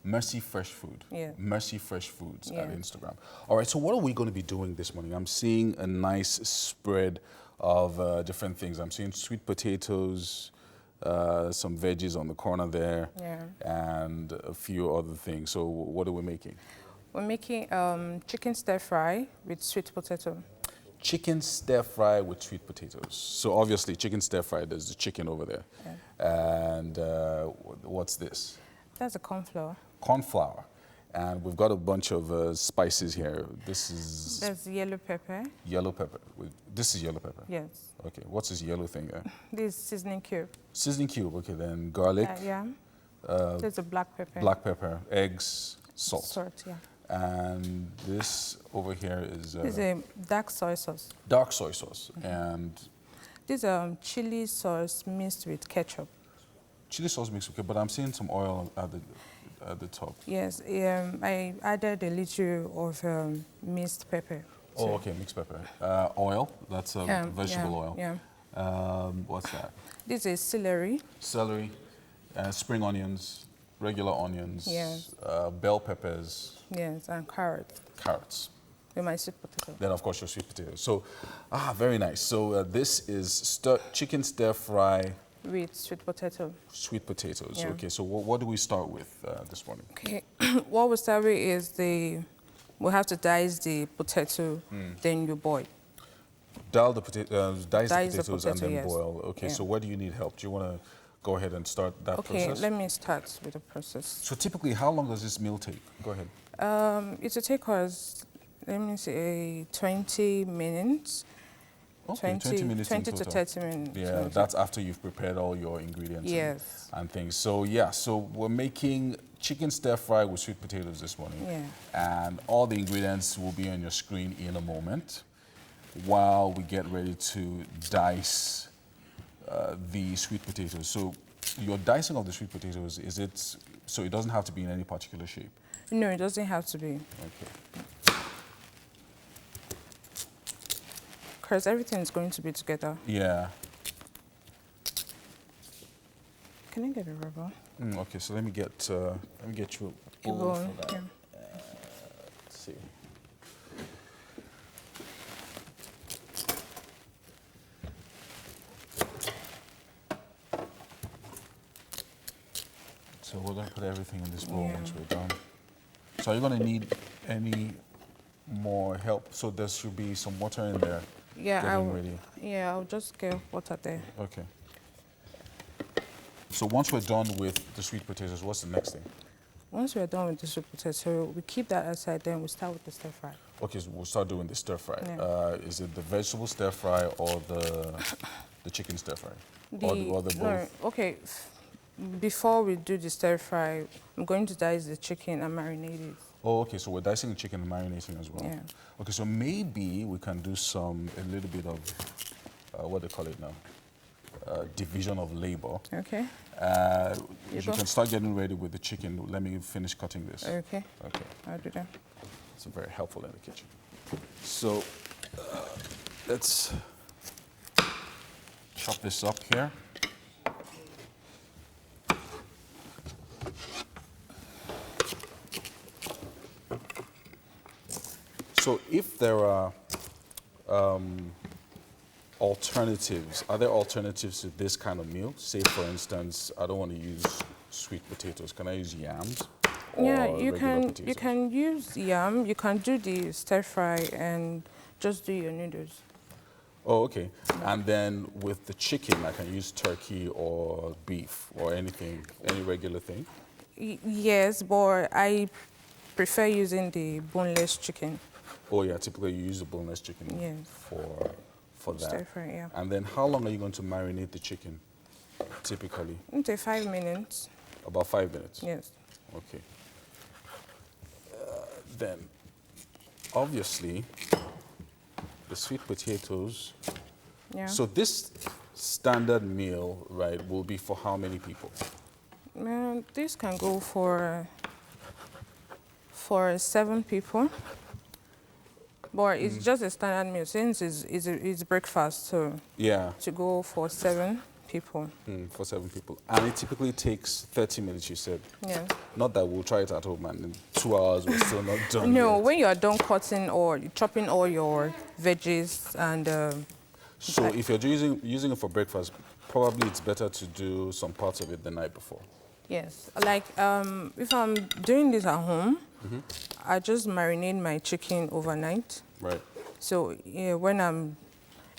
Mercy Fresh Food. Yeah. Mercy Fresh Foods at Instagram. All right, so what are we going to be doing this morning? I'm seeing a nice spread of different things. I'm seeing sweet potatoes, some veggies on the corner there, and a few other things. So what are we making? We're making chicken stir fry with sweet potato. Chicken stir fry with sweet potatoes. So obviously chicken stir fry, there's the chicken over there. Yeah. And what's this? That's a corn flour. Corn flour. And we've got a bunch of spices here. This is... There's yellow pepper. Yellow pepper. This is yellow pepper? Yes. Okay, what's this yellow thing there? This is seasoning cube. Seasoning cube, okay, then garlic. Yeah. There's a black pepper. Black pepper, eggs, salt. Salt, yeah. And this over here is... This is a dark soy sauce. Dark soy sauce. And... This chili sauce mixed with ketchup. Chili sauce mixed with ketchup, but I'm seeing some oil at the top. Yes, I added a little of minced pepper. Oh, okay, mixed pepper. Oil, that's vegetable oil. Yeah. What's that? This is celery. Celery, spring onions, regular onions, yes. Bell peppers. Yes, and carrots. Carrots. With my sweet potato. Then, of course, your sweet potatoes. So, very nice. So this is chicken stir fry. With sweet potato. Sweet potatoes. Yeah. Okay, so what do we start with this morning? Okay, what we start with is we have to dice the potato, then you boil. Dice the potatoes and then yes. boil. Okay, so where do you need help? Do you want to go ahead and start that process? Okay, let me start with the process. So typically, how long does this meal take? Go ahead. It will take us, let me say, 20 minutes. Okay, 20 minutes 20 in to total. 30 minutes. Yeah, 20. That's after you've prepared all your ingredients and things. So yeah, so we're making chicken stir fry with sweet potatoes this morning. Yeah. And all the ingredients will be on your screen in a moment while we get ready to dice the sweet potatoes. So your dicing of the sweet potatoes, is it, so it doesn't have to be in any particular shape? No, it doesn't have to be. Okay. Because everything is going to be together. Yeah. Can I get a rubber? Okay, so let me get you a bowl for that. Yeah. Let's see. So we're going to put everything in this bowl once we're done. So are you going to need any more help? So there should be some water in there. Yeah, ready. I'll just get water there. Okay. So once we're done with the sweet potatoes, what's the next thing? Once we're done with the sweet potato, we keep that aside, then we start with the stir fry. Okay, so we'll start doing the stir fry. Yeah. Is it the vegetable stir fry or the chicken stir fry? Or the both? No, okay. before we do the stir fry, I'm going to dice the chicken and marinate it. Oh, okay, so we're dicing the chicken and marinating as well. Yeah. Okay, so maybe we can do a little bit of, what do they call it now? Division of labor. Okay. You can start getting ready with the chicken. Let me finish cutting this. Okay. Okay. I'll do that. It's very helpful in the kitchen. So let's chop this up here. So if there are alternatives, are there alternatives to this kind of meal? Say, for instance, I don't want to use sweet potatoes. Can I use yams? Yeah, you can use yam. You can do the stir fry and just do your noodles. Oh, okay. And then with the chicken, I can use turkey or beef or anything, any regular thing? Yes, but I prefer using the boneless chicken. Oh, yeah, typically you use the boneless chicken for that. Stir fry, yeah. And then how long are you going to marinate the chicken, typically? Into 5 minutes. About 5 minutes? Yes. Okay. Then, obviously, the sweet potatoes. Yeah. So this standard meal, right, will be for how many people? This can go for 7 people. But it's just a standard meal since it's breakfast, so yeah, to go for 7 people. For 7 people. And it typically takes 30 minutes, you said? Yeah. Not that we'll try it at home and in 2 hours we're still not done No, yet. when you are done cutting or chopping all your veggies and... so if you're using it for breakfast, probably it's better to do some parts of it the night before. Yes. Like if I'm doing this at home, I just marinate my chicken overnight. Right. So yeah, when I'm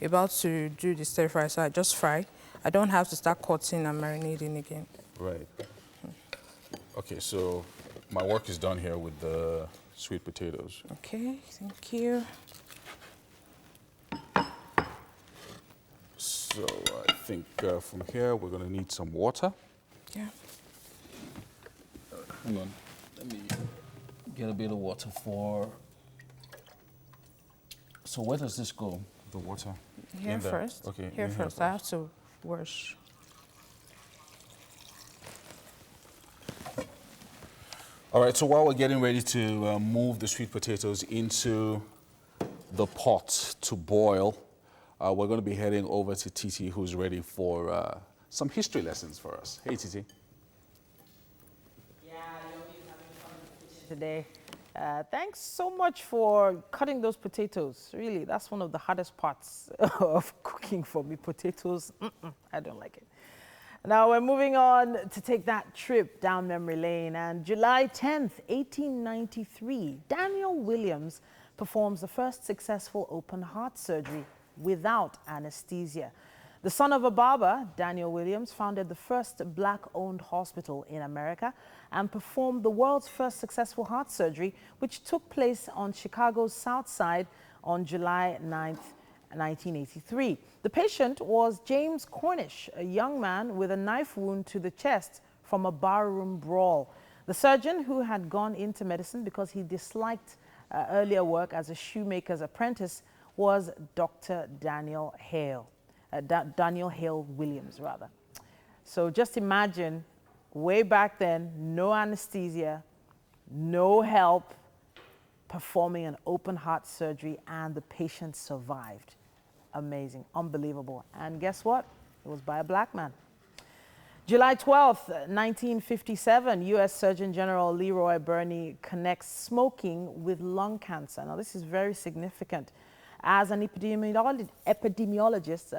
about to do the stir fry, so I just fry. I don't have to start cutting and marinating again. Right. Okay, so my work is done here with the sweet potatoes. Okay, thank you. So I think from here we're going to need some water. Yeah. Hang on, let me get a bit of water for... So where does this go? The water? Here in there. first. Okay. Here first. I have to wash. All right, so while we're getting ready to move the sweet potatoes into the pot to boil, we're going to be heading over to Titi, who's ready for some history lessons for us. Hey, Titi. Yeah, Yomi is having fun in the kitchen today. Thanks so much for cutting those potatoes. Really, that's one of the hardest parts of cooking for me. Potatoes, I don't like it. Now we're moving on to take that trip down memory lane. And July 10th, 1893, Daniel Williams performs the first successful open heart surgery without anesthesia. The son of a barber, Daniel Williams founded the first black-owned hospital in America and performed the world's first successful heart surgery, which took place on Chicago's South Side on July 9th, 1983. The patient was James Cornish, a young man with a knife wound to the chest from a barroom brawl. The surgeon, who had gone into medicine because he disliked earlier work as a shoemaker's apprentice, was Dr. Daniel Hale Williams, rather. So just imagine, way back then, no anesthesia, no help, performing an open heart surgery, and the patient survived. Amazing, unbelievable. And guess what? It was by a black man. July 12th, 1957, U.S. Surgeon General Leroy Burney connects smoking with lung cancer. Now, this is very significant. As an epidemiologist,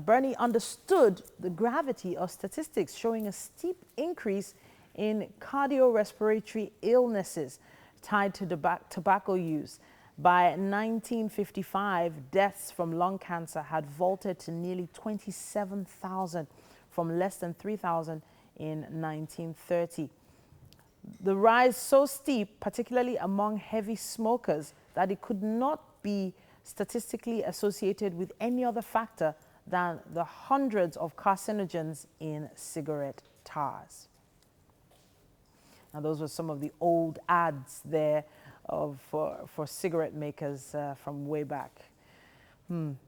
Burney understood the gravity of statistics showing a steep increase in cardiorespiratory illnesses tied to tobacco use. By 1955, deaths from lung cancer had vaulted to nearly 27,000 from less than 3,000 in 1930. The rise so steep, particularly among heavy smokers, that it could not be statistically associated with any other factor than the hundreds of carcinogens in cigarette guitars. Now, those were some of the old ads there for cigarette makers from way back.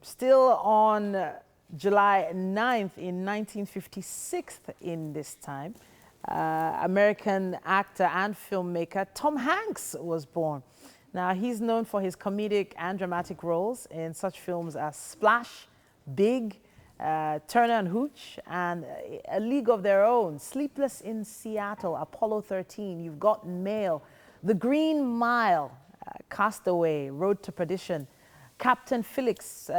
Still on July 9th in 1956 in this time, American actor and filmmaker Tom Hanks was born. Now, he's known for his comedic and dramatic roles in such films as Splash, Big, Turner and Hooch, and A League of Their Own, Sleepless in Seattle, Apollo 13, You've Got Mail, The Green Mile, Castaway, Road to Perdition, Captain Felix,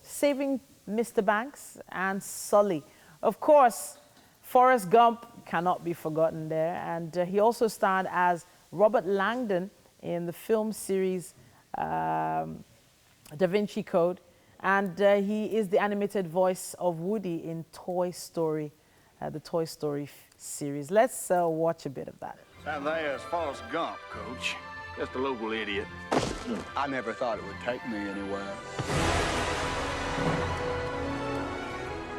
Saving Mr. Banks, and Sully. Of course, Forrest Gump cannot be forgotten there, and he also starred as Robert Langdon in the film series Da Vinci Code, and he is the animated voice of Woody in Toy Story, the Toy Story series. Let's watch a bit of that. That there's Forrest Gump, Coach. Just a local idiot. I never thought it would take me anywhere.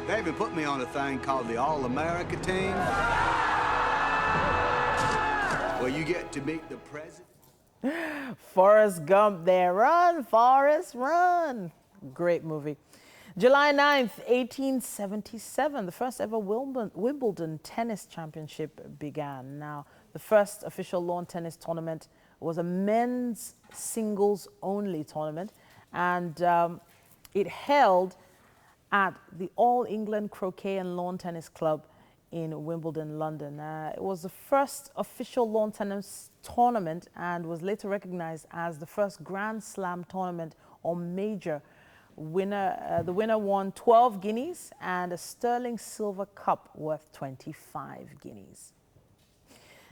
They even put me on a thing called the All-America team, where you get to meet the president. Forrest Gump there. Run, Forrest, run. Great movie. July 9th, 1877, the first ever Wimbledon tennis championship began. Now, the first official lawn tennis tournament was a men's singles only tournament, and it held at the All England Croquet and Lawn Tennis Club in Wimbledon, London. It was the first official lawn tennis tournament and was later recognized as the first Grand Slam tournament or major. The winner won 12 guineas and a sterling silver cup worth 25 guineas.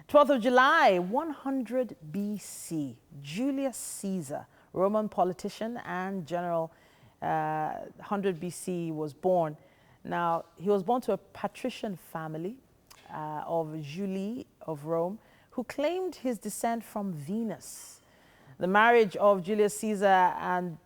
12th of July, 100 BC, Julius Caesar, Roman politician and general, 100 BC was born. Now, he was born to a patrician family of Julie of Rome, who claimed his descent from Venus. The marriage of Julius Caesar and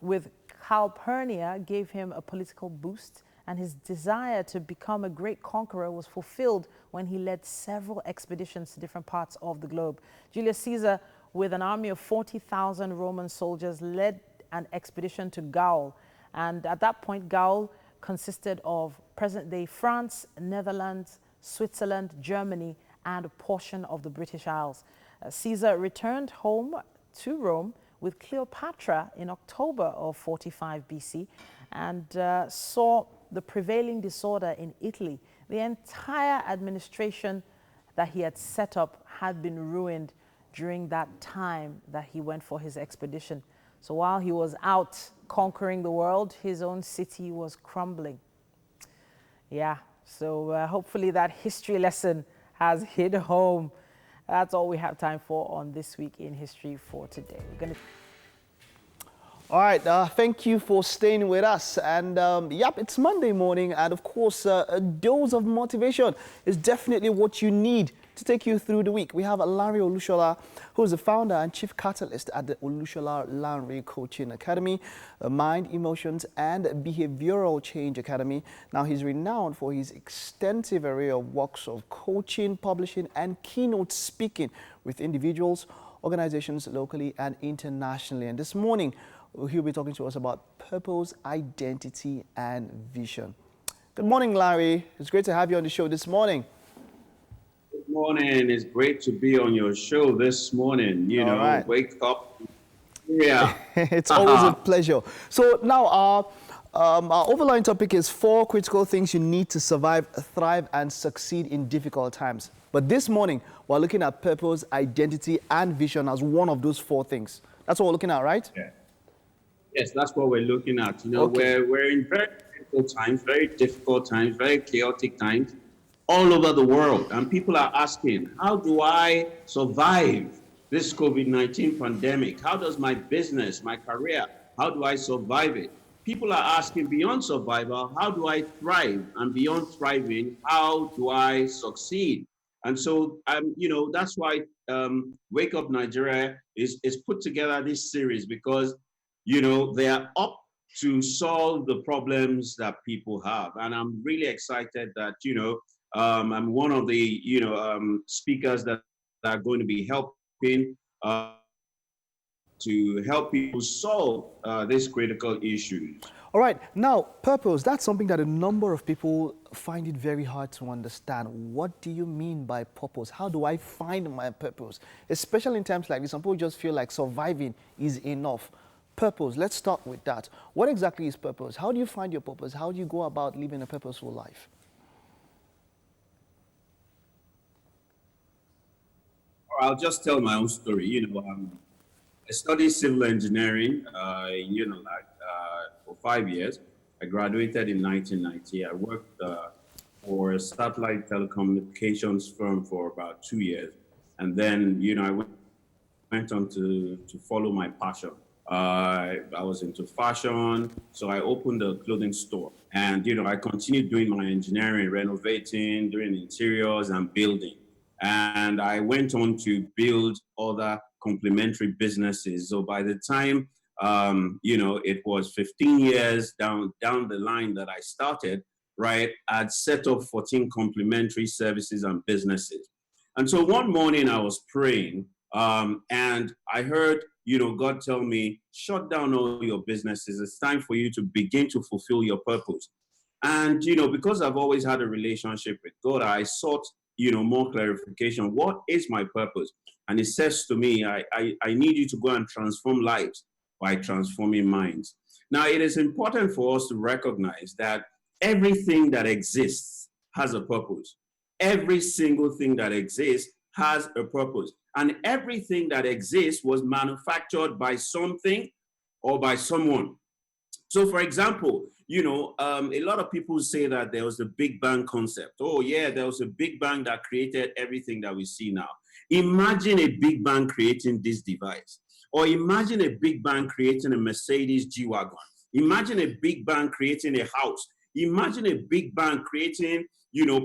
with Calpurnia gave him a political boost, and his desire to become a great conqueror was fulfilled when he led several expeditions to different parts of the globe. Julius Caesar, with an army of 40,000 Roman soldiers, led an expedition to Gaul, and at that point, Gaul consisted of present-day France, Netherlands, Switzerland, Germany, and a portion of the British Isles. Caesar returned home to Rome with Cleopatra in October of 45 BC and saw the prevailing disorder in Italy. The entire administration that he had set up had been ruined during that time that he went for his expedition. So while he was out conquering the world, his own city was crumbling. Yeah, so hopefully that history lesson has hit home. That's all we have time for on This Week in History for today. We're going to... All right, thank you for staying with us. And yep, it's Monday morning. And of course, a dose of motivation is definitely what you need to take you through the week. We have Larry Olushola, who is the founder and chief catalyst at the Olushola Lanre Coaching Academy, Mind, Emotions, and Behavioral Change Academy. Now, he's renowned for his extensive array of works of coaching, publishing, and keynote speaking with individuals, organizations locally and internationally. And this morning, he'll be talking to us about purpose, identity, and vision. Good morning, Larry. It's great to have you on the show this morning. Good morning. It's great to be on your show this morning. You know, right. Wake up. Yeah. It's always a pleasure. So now our overlying topic is 4 critical things you need to survive, thrive, and succeed in difficult times. But this morning, we're looking at purpose, identity, and vision as one of those 4 things. That's what we're looking at, right? Yeah. Yes, that's what we're looking at. You know, we're in very difficult times, very chaotic times all over the world. And people are asking, how do I survive this COVID-19 pandemic? How does my business, my career, how do I survive it? People are asking beyond survival, how do I thrive? And beyond thriving, how do I succeed? And so, you know, that's why Wake Up Nigeria is put together this series, because you know, they are up to solve the problems that people have. And I'm really excited that, you know, I'm one of the, speakers that are going to be helping to help people solve these critical issues. All right, now, purpose, that's something that a number of people find it very hard to understand. What do you mean by purpose? How do I find my purpose? Especially in times like this, some people just feel like surviving is enough. Purpose, let's start with that. What exactly is purpose? How do you find your purpose? How do you go about living a purposeful life? I'll just tell my own story. I studied civil engineering, for 5 years. I graduated in 1990. I worked for a satellite telecommunications firm for about 2 years. And then, I went on to follow my passion. I was into fashion, so I opened a clothing store. And, I continued doing my engineering, renovating, doing interiors and building. And I went on to build other complementary businesses. So by the time, it was 15 years down the line that I started, right, I'd set up 14 complementary services and businesses. And so one morning I was praying and I heard, God tell me, shut down all your businesses. It's time for you to begin to fulfill your purpose. And, because I've always had a relationship with God, I sought more clarification. What is my purpose? And it says to me, I need you to go and transform lives by transforming minds. Now, it is important for us to recognize that everything that exists has a purpose. Every single thing that exists has a purpose. And everything that exists was manufactured by something or by someone. So, for example, a lot of people say that there was a Big Bang concept. Oh, yeah, there was a Big Bang that created everything that we see now. Imagine a Big Bang creating this device. Or imagine a Big Bang creating a Mercedes G-Wagon. Imagine a Big Bang creating a house. Imagine a Big Bang creating,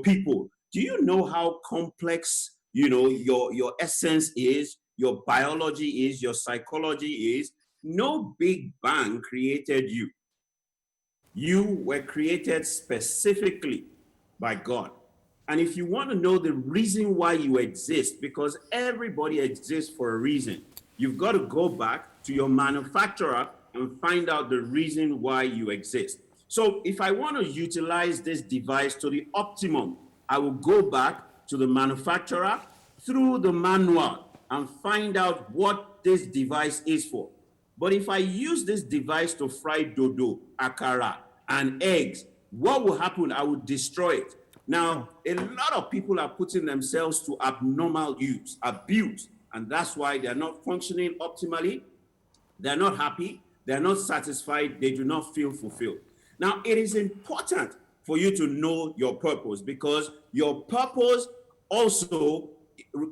people. Do you know how complex, your essence is, your biology is, your psychology is? No Big Bang created you. You were created specifically by God. And if you want to know the reason why you exist, because everybody exists for a reason, you've got to go back to your manufacturer and find out the reason why you exist. So if I want to utilize this device to the optimum, I will go back to the manufacturer through the manual and find out what this device is for. But if I use this device to fry dodo, akara, and eggs, what will happen? I will destroy it. Now, a lot of people are putting themselves to abnormal use, abuse, and that's why they're not functioning optimally. They're not happy. They're not satisfied. They do not feel fulfilled. Now, it is important for you to know your purpose because your purpose also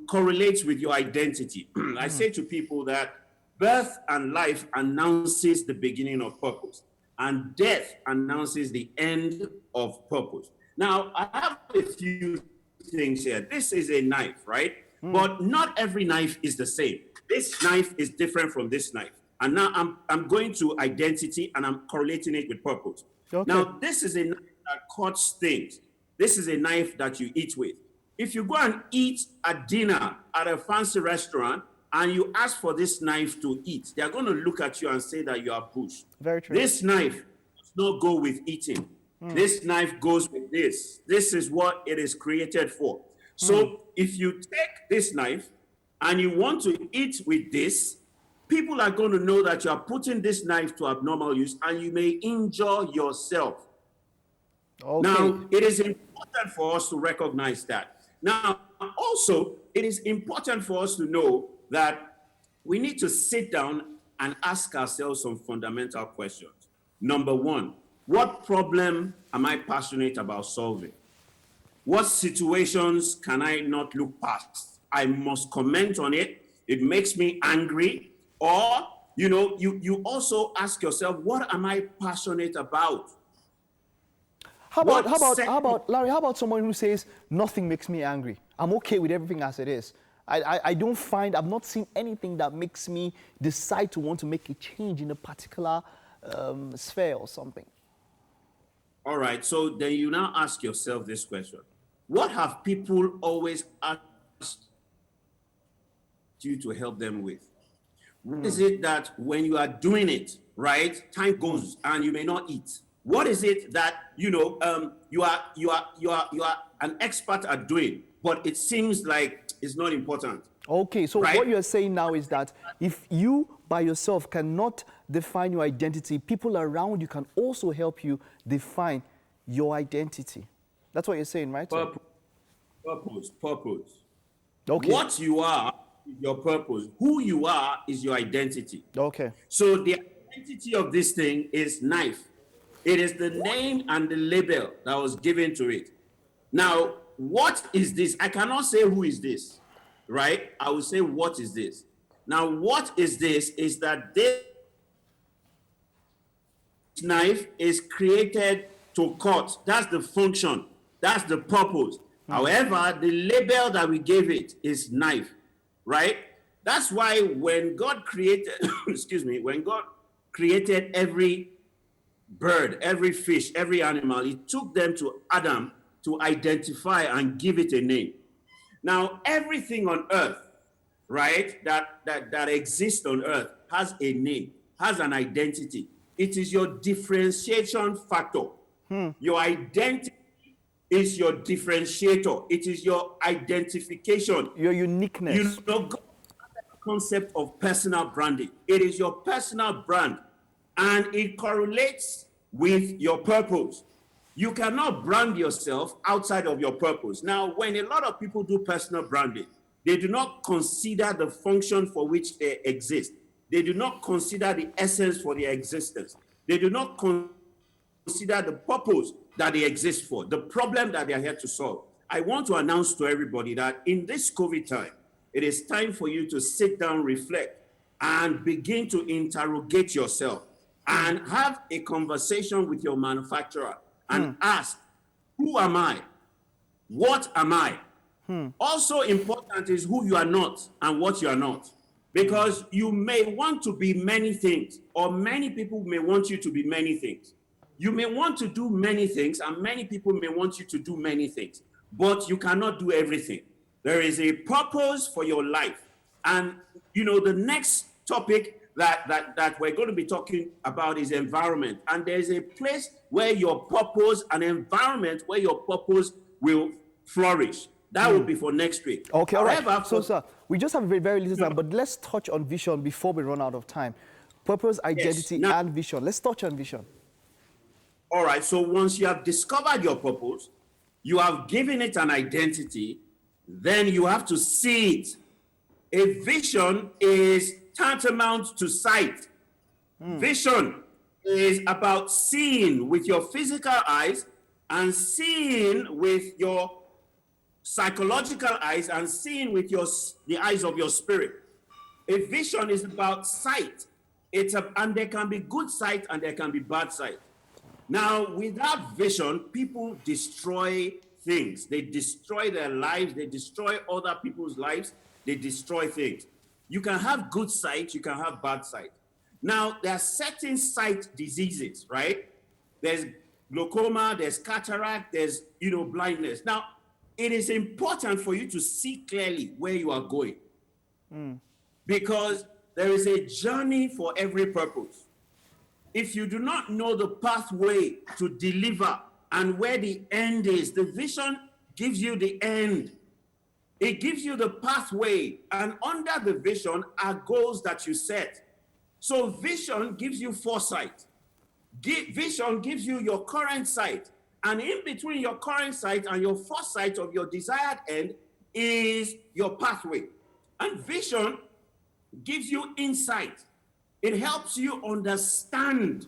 correlates with your identity. I say to people that birth and life announces the beginning of purpose, and death announces the end of purpose. Now, I have a few things here. This is a knife, right? But not every knife is the same. This knife is different from this knife. And now I'm going to identity and I'm correlating it with purpose. Okay. Now, this is a knife that cuts things. This is a knife that you eat with. If you go and eat at dinner at a fancy restaurant and you ask for this knife to eat, they're going to look at you and say that you are bush. Very true. This knife does not go with eating. This knife goes with this. This is what it is created for. So if you take this knife and you want to eat with this, people are going to know that you are putting this knife to abnormal use and you may injure yourself. Okay. Now, it is important for us to recognize that. Now, also, it is important for us to know that we need to sit down and ask ourselves some fundamental questions. Number one, what problem am I passionate about solving? What situations can I not look past? I must comment on it. It makes me angry. Or, you also ask yourself, what am I passionate about? How about, Larry, how about someone who says, nothing makes me angry. I'm okay with everything as it is. I've not seen anything that makes me decide to want to make a change in a particular sphere or something. All right, so then you now ask yourself this question. what have people always asked you to help them with? What is it that when you are doing it, right, time goes and you may not eat? What is it that, you are an expert at doing, but it seems like it's not important? Okay, so right? What you're saying now is that if you by yourself cannot define your identity, people around you can also help you define your identity. That's what you're saying, right? Purpose. Okay. What you are is your purpose. Who you are is your identity. Okay. So the identity of this thing is knife. It is the name and the label that was given to it. Now, what is this? I cannot say who is this, right? I will say what is this. Now, what is this is that this knife is created to cut. That's the function. That's the purpose. However, the label that we gave it is knife, right? That's why when God created, when God created every bird, every fish, every animal, he took them to Adam to identify and give it a name. Now, everything on earth, right, that exists on earth has a name, has an identity. It is your differentiation factor. Your identity is your differentiator. It is your identification. Your uniqueness. You know, God has the concept of personal branding. It is your personal brand, and it correlates with your purpose. You cannot brand yourself outside of your purpose. Now, when a lot of people do personal branding, they do not consider the function for which they exist. They do not consider the essence for their existence. They do not consider the purpose that they exist for, the problem that they are here to solve. I want to announce to everybody that in this COVID time, it is time for you to sit down, reflect, and begin to interrogate yourself and have a conversation with your manufacturer and ask, who am I? What am I? Also important is who you are not and what you are not. Because you may want to be many things, or many people may want you to be many things. You may want to do many things, and many people may want you to do many things, but you cannot do everything. There is a purpose for your life. And, the next topic that we're going to be talking about is environment. And there's a place where your purpose, an environment where your purpose will flourish. That will be for next week. Okay, all right. However, So, sir, we just have very, very little time, but let's touch on vision before we run out of time. Purpose, identity, and vision. Let's touch on vision. All right, so once you have discovered your purpose, you have given it an identity, then you have to see it. A vision is tantamount to sight. Vision is about seeing with your physical eyes and seeing with your psychological eyes and seeing with the eyes of your spirit. A vision is about sight. And there can be good sight and there can be bad sight. Now, without vision, people destroy things. They destroy their lives. They destroy other people's lives. They destroy things. You can have good sight. You can have bad sight. Now, there are certain sight diseases, right? There's glaucoma, there's cataract, there's, blindness. Now, it is important for you to see clearly where you are going. Because there is a journey for every purpose. If you do not know the pathway to deliver and where the end is, the vision gives you the end. It gives you the pathway, and under the vision are goals that you set. So vision gives you foresight. Vision gives you your current sight. And in between your current sight and your foresight of your desired end is your pathway. And vision gives you insight. It helps you understand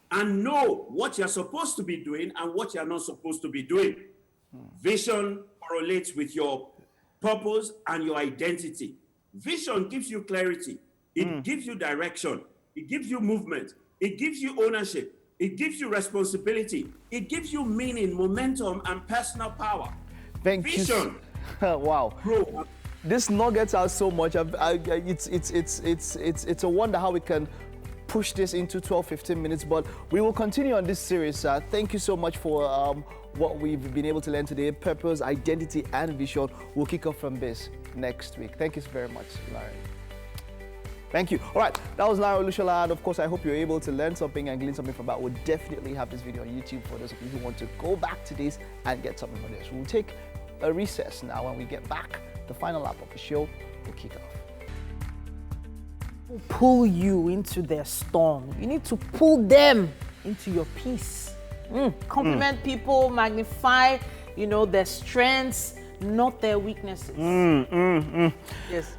and know what you're supposed to be doing and what you're not supposed to be doing. Vision correlates with your purpose and your identity. Vision gives you clarity. It gives you direction. It gives you movement. It gives you ownership. It gives you responsibility. It gives you meaning, momentum, and personal power. Thank you. Wow. This nuggets out so much. It's a wonder how we can push this into 12-15 minutes, but we will continue on this series. Thank you so much for what we've been able to learn today. Purpose, identity, and vision. We'll kick off from this next week. Thank you very much, Larry. Thank you. All right, that was Lzaro Lushola, and of course, I hope you're able to learn something and glean something from that. We'll definitely have this video on YouTube for those of you who want to go back to this and get something from this. We'll take a recess now. When we get back, the final lap of the show will kick off. Pull you into their storm. You need to pull them into your peace. Compliment people, magnify, their strengths, not their weaknesses. Yes.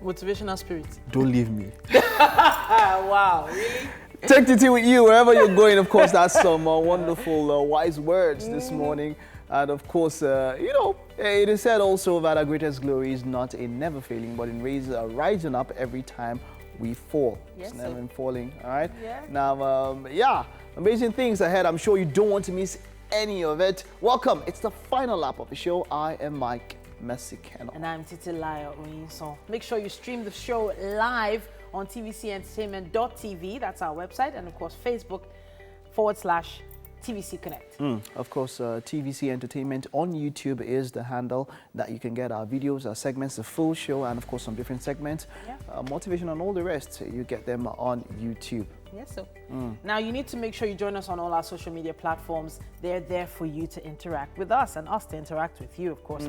Motivational spirit. Don't leave me. Wow, really? Take Titi with you wherever you're going. Of course, that's some wonderful, wise words this morning. And of course, it is said also that our greatest glory is not in never failing, but in rising up every time we fall. Yes, it's never in falling, all right? Yeah. Now, amazing things ahead. I'm sure you don't want to miss any of it. Welcome. It's the final lap of the show. I am Mike. And I'm Titi so make sure you stream the show live on tvcentertainment.tv. That's our website. And of course, Facebook.com/TVC Connect. Of course, TVC Entertainment on YouTube is the handle that you can get our videos, our segments, the full show, and of course, some different segments. Motivation and all the rest, you get them on YouTube. Yes, so. Now, you need to make sure you join us on all our social media platforms. They're there for you to interact with us and us to interact with you, of course.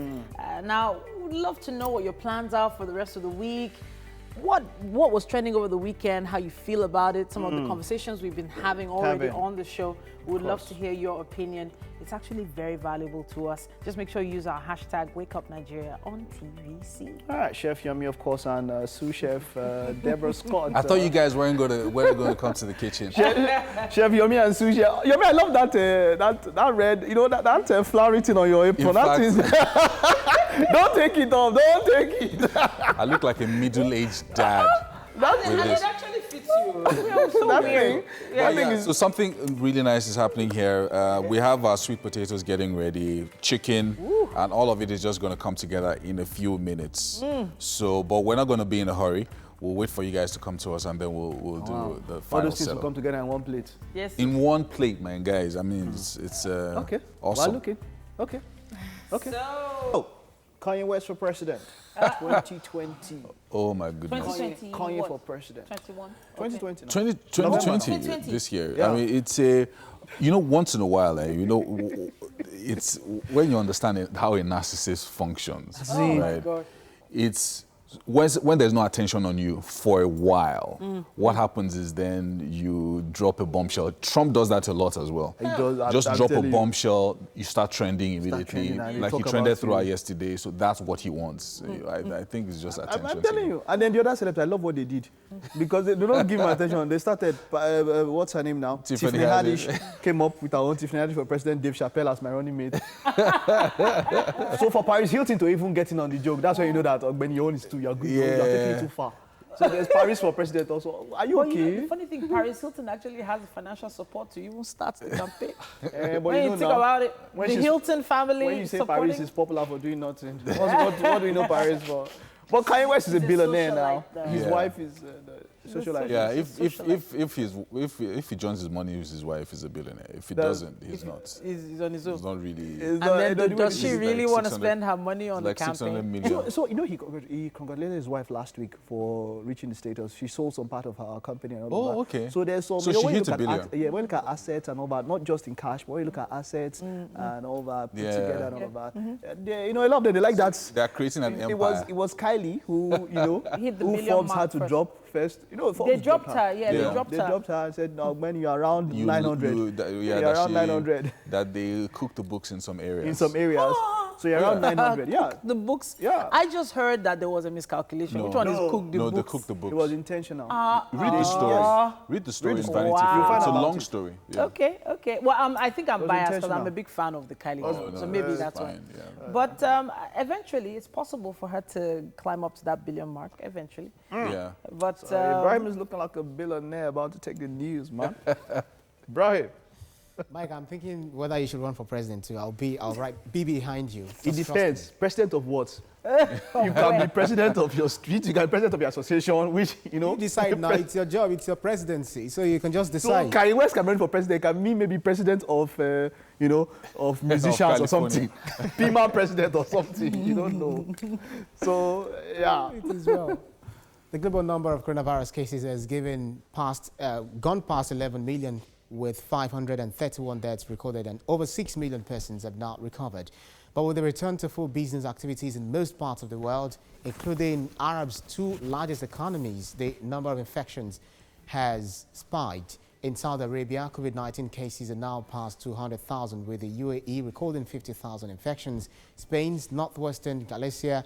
Now, we'd love to know what your plans are for the rest of the week. What was trending over the weekend, how you feel about it, some of the conversations we've been having already on the show. We would love to hear your opinion. It's actually very valuable to us. Just make sure you use our hashtag #WakeUpNigeria on TVC. All right, Chef Yomi, of course, and sous chef Deborah Scott. I thought you guys weren't going to come to the kitchen. Chef Yomi and sous chef. Yomi, I love that red, that flowery thing on your apron. Don't take it off. Don't take it. I look like a middle-aged dad. It actually fits you. So weird. So something really nice is happening here. We have our sweet potatoes getting ready, chicken, and all of it is just going to come together in a few minutes. But we're not going to be in a hurry. We'll wait for you guys to come to us, and then we'll do the final all those things will setup. come together in one plate. Yes. In one plate, man, guys. I mean, it's okay. Awesome. Well, okay. So, Kanye West for president. 2020. Oh my goodness. 2020. Kanye for president. 2020. 2020 this year. Yeah. I mean, it's once in a while, it's when you understand how a narcissist functions. Oh right? my God. It's when there's no attention on you for a while, what happens is then you drop a bombshell. Trump does that a lot as well. He does. Just drop a bombshell, you start trending immediately. Like he trended throughout yesterday, so that's what he wants. I think it's just attention. I'm telling you. And then the other celebs, I love what they did. Because they don't give him attention. They started, what's her name now? Tiffany Haddish came up with our own Tiffany Haddish for President, Dave Chappelle as my running mate. So for Paris Hilton to even get in on the joke, that's when you know that when your own is too, you're good. You're taking it too far. So there's Paris for president also. Are you okay? The funny thing, Paris Hilton actually has the financial support to even start the campaign. When you think about it, the Hilton family. When you say Paris is popular for doing nothing, what do you know Paris for? But Kanye West is a billionaire now. His wife is socialite. Yeah, if he joins his money with his wife, he's a billionaire. If he doesn't, he's not. He's on his own. He's not really. And then does she really want to spend her money on the campaign? 600 million. So he congratulated his wife last week for reaching the status. She sold some part of her company and all that. Okay. So there's some. So she hit $1 billion. When you look at assets and all that, not just in cash, but when you look at assets and all that put together and all of that. A lot of them, they like that. They're creating an empire. It was Kylie who hit the who million Forbes mark had to first. drop first. They dropped her. They dropped her and said, no, when you're around 900. You're around 900. That they cook the books in some areas. So you're around 900. Cook the books. Yeah. I just heard that there was a miscalculation. Which one is cook the books? No, they cook the books. It was intentional. Read the story. Read the story in Vanity Fair. It's a long story. Yeah. Okay. Well, I think I'm biased because I'm intentional. a big fan of the Kylie. So maybe that's why. Yeah. But eventually, it's possible for her to climb up to that billion mark. Eventually. Yeah. But Ibrahim is looking like a billionaire about to take the news, man. Ibrahim. Mike, I'm thinking whether you should run for president too. I'll be behind you. It depends. President of what? You can be president of your street, you can be president of your association, which, you know. You decide now, it's your job, it's your presidency, so you can just decide. So Kanye West can run for president, can me maybe president of, you know, of musicians or something. Pima president or something, you don't know. So, yeah. It is well. The global number of coronavirus cases has gone past 11 million, with 531 deaths recorded, and over 6 million persons have now recovered. But with the return to full business activities in most parts of the world, including Arab's two largest economies, the number of infections has spiked. In Saudi Arabia, COVID-19 cases are now past 200,000, with the UAE recording 50,000 infections. Spain's northwestern Galicia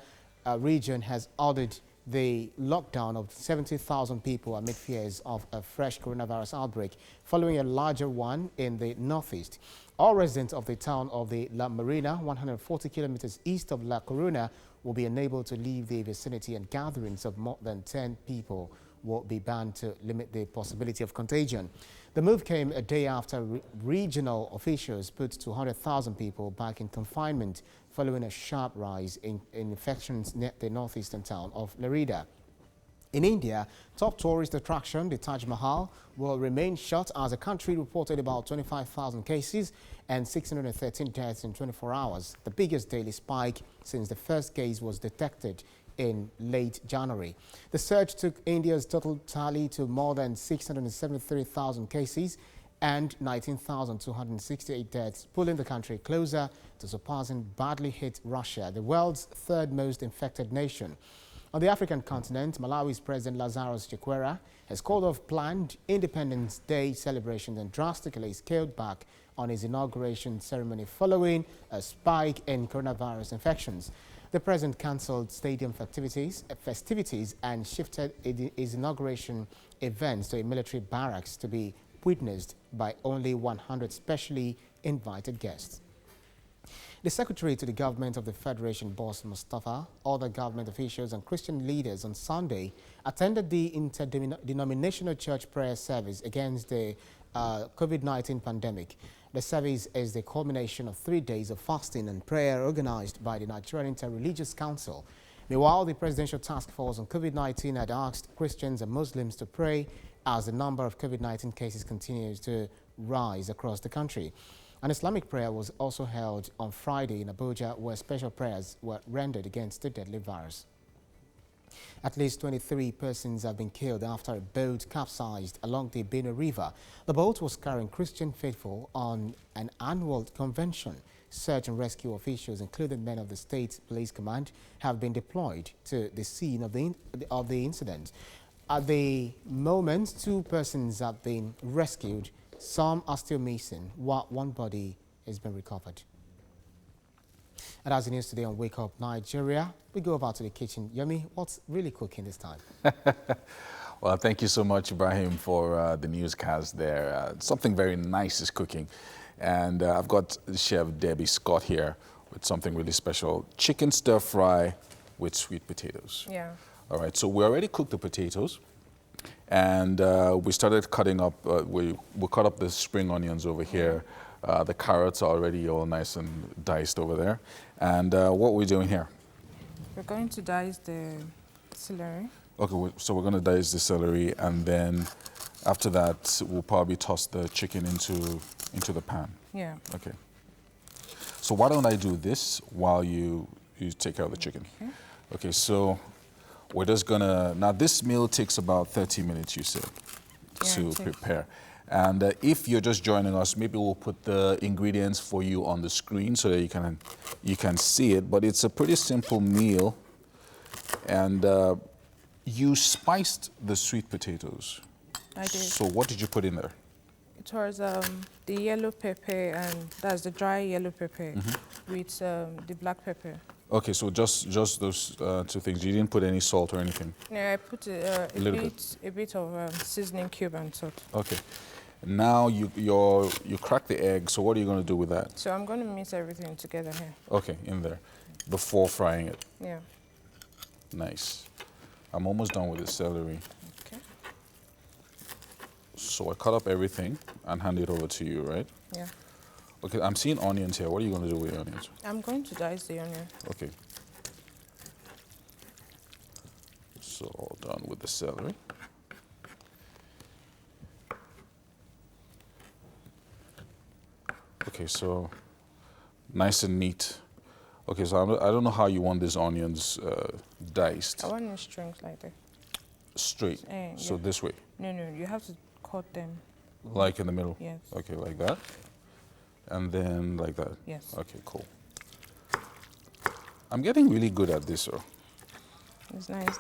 region has ordered the lockdown of 70,000 people amid fears of a fresh coronavirus outbreak, following a larger one in the northeast. All residents of the town of the La Marina, 140 kilometers east of La Coruna, will be unable to leave the vicinity, and gatherings of more than 10 people will be banned to limit the possibility of contagion. The move came a day after regional officials put 200,000 people back in confinement following a sharp rise in infections near the northeastern town of Merida. In India, top tourist attraction, the Taj Mahal, will remain shut as the country reported about 25,000 cases and 613 deaths in 24 hours, the biggest daily spike since the first case was detected in late January. The surge took India's total tally to more than 673,000 cases and 19,268 deaths, pulling the country closer to surpassing badly hit Russia, the world's third most infected nation. On the African continent, Malawi's President Lazarus Sequeira has called off planned Independence Day celebrations and drastically scaled back on his inauguration ceremony following a spike in coronavirus infections. The president cancelled stadium festivities and shifted his inauguration events to a military barracks to be witnessed by only 100 specially invited guests. The secretary to the government of the Federation, Boss Mustafa, other government officials and Christian leaders on Sunday attended the interdenominational church prayer service against the COVID-19 pandemic. The service is the culmination of 3 days of fasting and prayer organized by the Nigerian Inter-Religious Council. Meanwhile, the Presidential Task Force on COVID-19 had asked Christians and Muslims to pray as the number of COVID-19 cases continues to rise across the country. An Islamic prayer was also held on Friday in Abuja, where special prayers were rendered against the deadly virus. At least 23 persons have been killed after a boat capsized along the Benue River. The boat was carrying Christian faithful on an annual convention. Search and rescue officials, including men of the state police command, have been deployed to the scene of the incident. At the moment, 2 persons have been rescued. Some are still missing, while 1 body has been recovered. And as the news today on Wake Up Nigeria, we go over to the kitchen. Yomi, what's really cooking this time? Well, thank you so much, Ibrahim, for the newscast there. Something very nice is cooking. And I've got Chef Debbie Scott here with something really special. Chicken stir fry with sweet potatoes. Yeah. All right, so we already cooked the potatoes. And we started cutting up, we cut up the spring onions over here. The carrots are already all nice and diced over there. And what we're doing here? We're going to dice the celery. Okay, so we're going to dice the celery, and then after that, we'll probably toss the chicken into the pan. Yeah. Okay. So why don't I do this while you take care of the chicken? Okay, so we're just gonna, now this meal takes about 30 minutes, you said, to prepare. And if you're just joining us, maybe we'll put the ingredients for you on the screen so that you can see it. But it's a pretty simple meal. And you spiced the sweet potatoes. I did. So what did you put in there? It was the yellow pepper, and that's the dry yellow pepper with the black pepper. Okay, so just those 2 things. You didn't put any salt or anything? Yeah, I put a bit of seasoning cube and salt. Okay. Now you crack the egg, so what are you going to do with that? So I'm going to mix everything together here. Okay, in there, before frying it. Yeah. Nice. I'm almost done with the celery. Okay. So I cut up everything and hand it over to you, right? Yeah. Okay, I'm seeing onions here. What are you going to do with the onions? I'm going to dice the onion. Okay. So all done with the celery. Okay, so nice and neat. Okay, so I don't know how you want these onions diced. I want in strings like that. Straight? So yeah. this way? No, you have to cut them. Like in the middle? Yes. Okay, like that? And then like that? Yes. Okay, cool. I'm getting really good at this, sir. It's nice.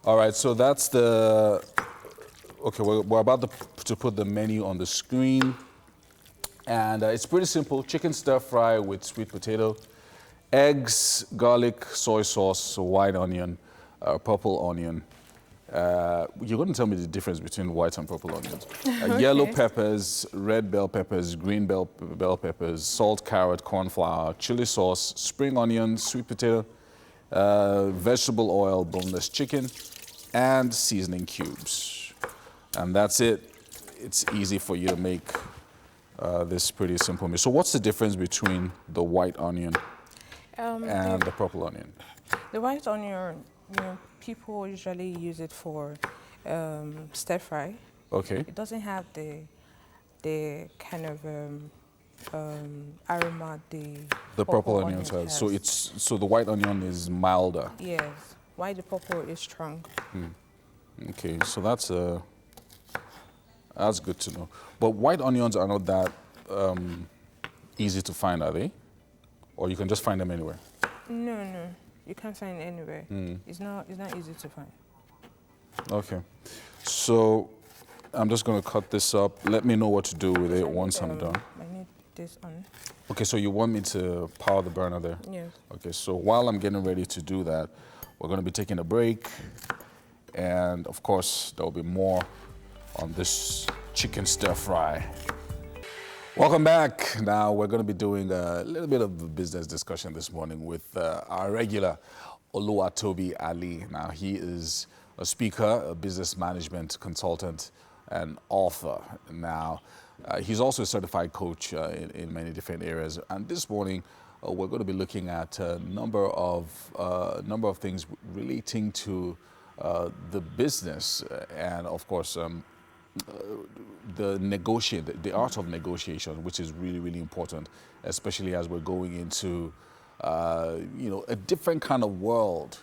All right, so that's the... Okay, we're about to put the menu on the screen. And it's pretty simple. Chicken stir fry with sweet potato, eggs, garlic, soy sauce, white onion, purple onion. You're going to tell me the difference between white and purple onions. Okay. Yellow peppers, red bell peppers, green bell peppers, salt, carrot, corn flour, chili sauce, spring onion, sweet potato, vegetable oil, boneless chicken, and seasoning cubes. And that's it. It's easy for you to make this pretty simple meal. So what's the difference between the white onion and the purple onion? The white onion, people usually use it for stir fry. Okay. It doesn't have the kind of aroma the purple onion has. So the white onion is milder. Yes. Why the purple is strong. Okay, so that's good to know. But white onions are not that easy to find, are they? Or you can just find them anywhere? No. You can't find it anywhere. It's not easy to find. Okay. So I'm just going to cut this up. Let me know what to do with it once I'm done. I need this on. Okay, so you want me to power the burner there? Yes. Okay, so while I'm getting ready to do that, we're going to be taking a break. And of course, there will be more on this chicken stir fry. Welcome back. Now we're going to be doing a little bit of a business discussion this morning with our regular Oluwatobi Ali. Now he is a speaker, a business management consultant, and author. Now he's also a certified coach in many different areas. And this morning we're going to be looking at a number of things relating to the business and of course the art of negotiation, which is really, really important, especially as we're going into, a different kind of world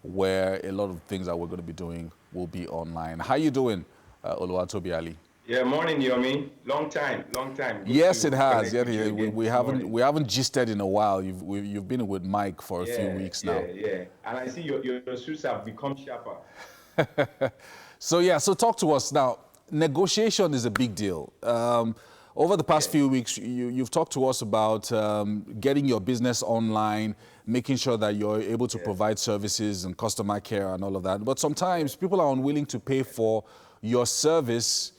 where a lot of things that we're going to be doing will be online. How you doing, Oluwatobi Ali? Yeah, morning, Yomi. Long time. Good yes, it has. Yeah, we haven't gisted in a while. You've been with Mike for a few weeks now. Yeah. And I see your suits have become sharper. So talk to us now. Negotiation is a big deal. Over the past few weeks, you've talked to us about getting your business online, making sure that you're able to provide services and customer care and all of that. But sometimes people are unwilling to pay for your service,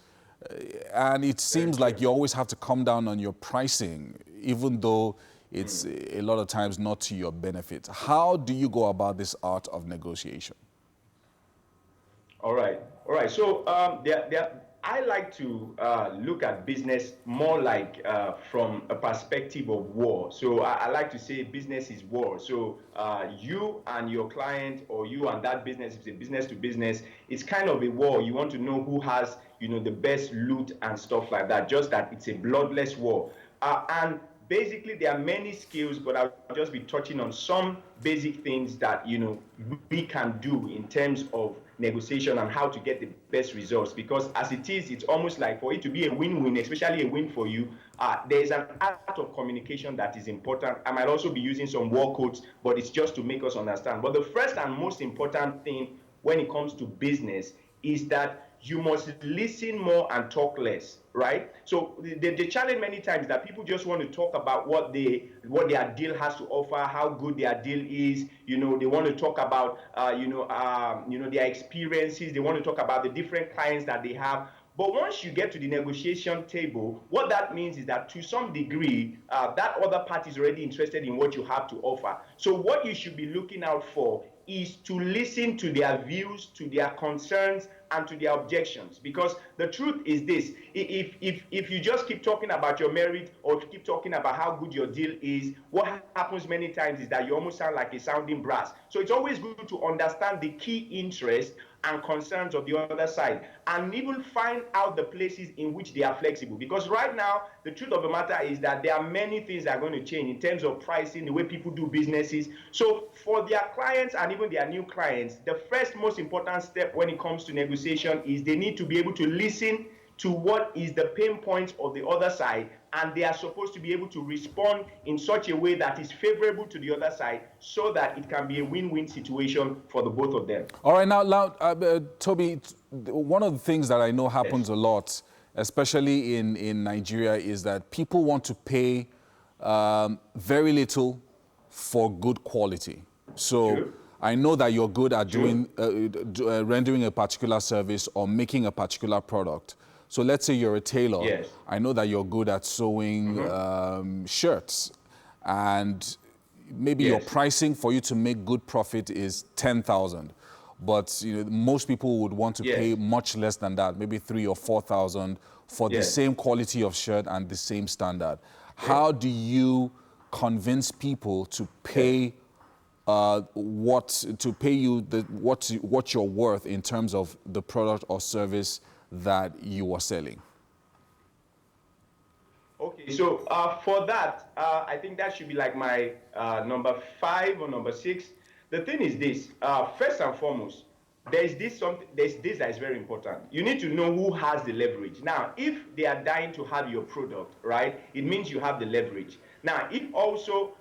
and it seems like you always have to come down on your pricing, even though it's a lot of times not to your benefit. How do you go about this art of negotiation? All right. So I like to look at business more like from a perspective of war. So I like to say business is war. So you and your client, or you and that business, if it's a business to business, it's kind of a war. You want to know who has, the best loot and stuff like that. Just that it's a bloodless war. And basically, there are many skills, but I'll just be touching on some basic things that, we can do in terms of negotiation and how to get the best results. Because as it is, it's almost like for it to be a win-win, especially a win for you, there is an art of communication that is important. I might also be using some war quotes, but it's just to make us understand. But the first and most important thing when it comes to business is that you must listen more and talk less, right? So the challenge many times is that people just want to talk about what their deal has to offer, how good their deal is. They want to talk about their experiences. They want to talk about the different clients that they have. But once you get to the negotiation table, what that means is that to some degree, that other party is already interested in what you have to offer. So what you should be looking out for is to listen to their views, to their concerns, and to their objections. Because the truth is this, if you just keep talking about your merit or keep talking about how good your deal is, what happens many times is that you almost sound like a sounding brass. So it's always good to understand the key interest and concerns of the other side, and even find out the places in which they are flexible. Because right now, the truth of the matter is that there are many things that are going to change in terms of pricing, the way people do businesses. So for their clients and even their new clients, the first most important step when it comes to negotiation is they need to be able to listen to what is the pain points of the other side, and they are supposed to be able to respond in such a way that is favorable to the other side, so that it can be a win-win situation for the both of them. All right, now, Toby, one of the things that I know happens a lot, especially in Nigeria, is that people want to pay very little for good quality. So True. I know that you're good at doing rendering a particular service or making a particular product. So let's say you're a tailor. Yes. I know that you're good at sewing shirts, and maybe your pricing for you to make good profit is 10,000, but most people would want to pay much less than that, maybe 3,000 or 4,000 for the same quality of shirt and the same standard. How do you convince people to pay what you're worth in terms of the product or service that you are selling? Okay, so for that, I think that should be like my number 5 or number 6. The thing is this: first and foremost, there's this that is very important. You need to know who has the leverage. Now, if they are dying to have your product, right, it means you have the leverage. Now, if also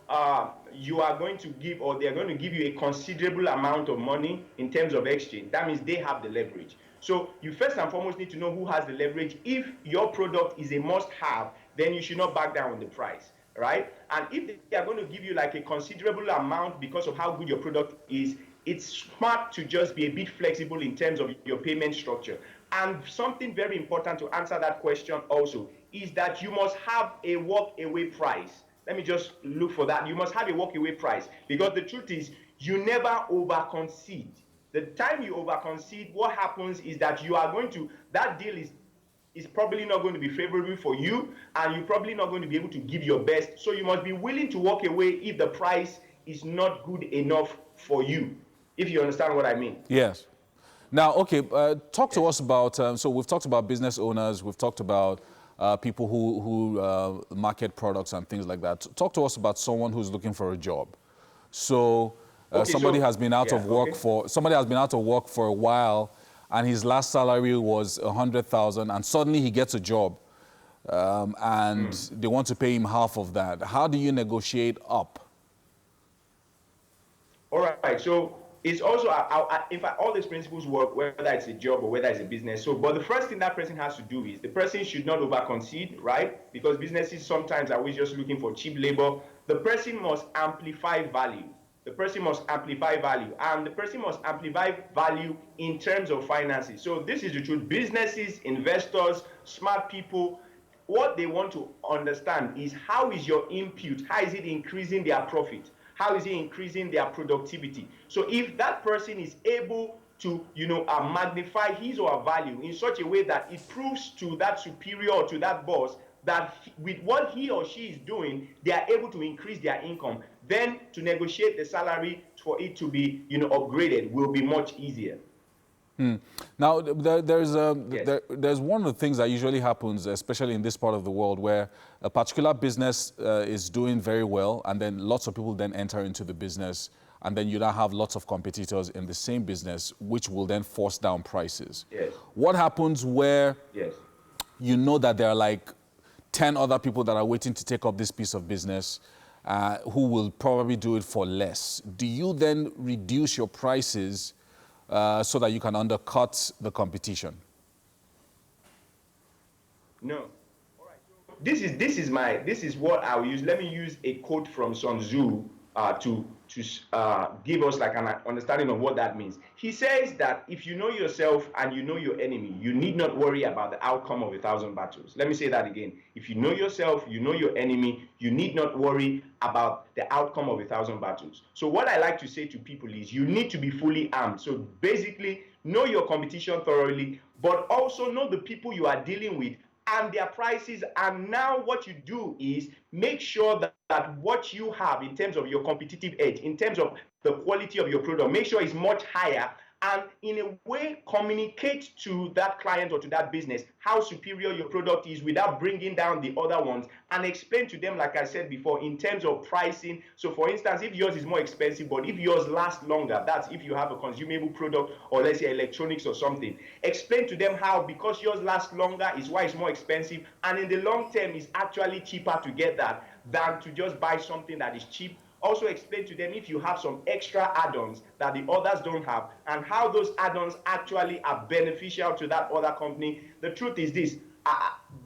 you are going to give, or they are going to give you a considerable amount of money in terms of exchange, that means they have the leverage. So you first and foremost need to know who has the leverage. If your product is a must-have, then you should not back down on the price, right? And if they are going to give you like a considerable amount because of how good your product is, it's smart to just be a bit flexible in terms of your payment structure. And something very important to answer that question also is that you must have a walk-away price. Let me just look for that. You must have a walk-away price, because the truth is you never over-concede. The time you over-concede, what happens is that you are going to, that deal is probably not going to be favorable for you, and you're probably not going to be able to give your best. So you must be willing to walk away if the price is not good enough for you, if you understand what I mean. Yes. Now, okay, talk to us about, so we've talked about business owners, we've talked about people who market products and things like that. Talk to us about someone who's looking for a job. So somebody has been out of work for a while, and his last salary was 100,000, and suddenly he gets a job, and they want to pay him half of that. How do you negotiate up? All right, so it's also, in fact, all these principles work, whether it's a job or whether it's a business. So, but the first thing that person has to do is the person should not over-concede, right? Because businesses sometimes are always just looking for cheap labor. The person must amplify value. The person must amplify value, and the person must amplify value in terms of finances. So this is the truth. Businesses, investors, smart people, what they want to understand is how is your input, how is it increasing their profit? How is it increasing their productivity? So if that person is able to, magnify his or her value in such a way that it proves to that superior or to that boss that with what he or she is doing, they are able to increase their income, then to negotiate the salary for it to be, upgraded will be much easier. Now, there's one of the things that usually happens, especially in this part of the world, where a particular business is doing very well, and then lots of people then enter into the business, and then you now have lots of competitors in the same business, which will then force down prices. Yes. What happens where you know that there are like 10 other people that are waiting to take up this piece of business who will probably do it for less? Do you then reduce your prices so that you can undercut the competition? No. All right. So this is what I'll use. Let me use a quote from Sun Tzu to give us like an understanding of what that means. He says that if you know yourself and you know your enemy, you need not worry about the outcome of 1,000 battles. Let me say that again. If you know yourself, you know your enemy, you need not worry about the outcome of 1,000 battles. So what I like to say to people is you need to be fully armed. So basically, know your competition thoroughly, but also know the people you are dealing with and their prices. And now what you do is make sure that what you have in terms of your competitive edge, in terms of the quality of your product, make sure it's much higher, and in a way communicate to that client or to that business how superior your product is without bringing down the other ones, and explain to them, like I said before, in terms of pricing. So for instance, if yours is more expensive, but if yours lasts longer, that's if you have a consumable product or let's say electronics or something, explain to them how, because yours lasts longer, is why it's more expensive, and in the long term it's actually cheaper to get that than to just buy something that is cheap. Also explain to them if you have some extra add-ons that the others don't have, and how those add-ons actually are beneficial to that other company. The truth is this,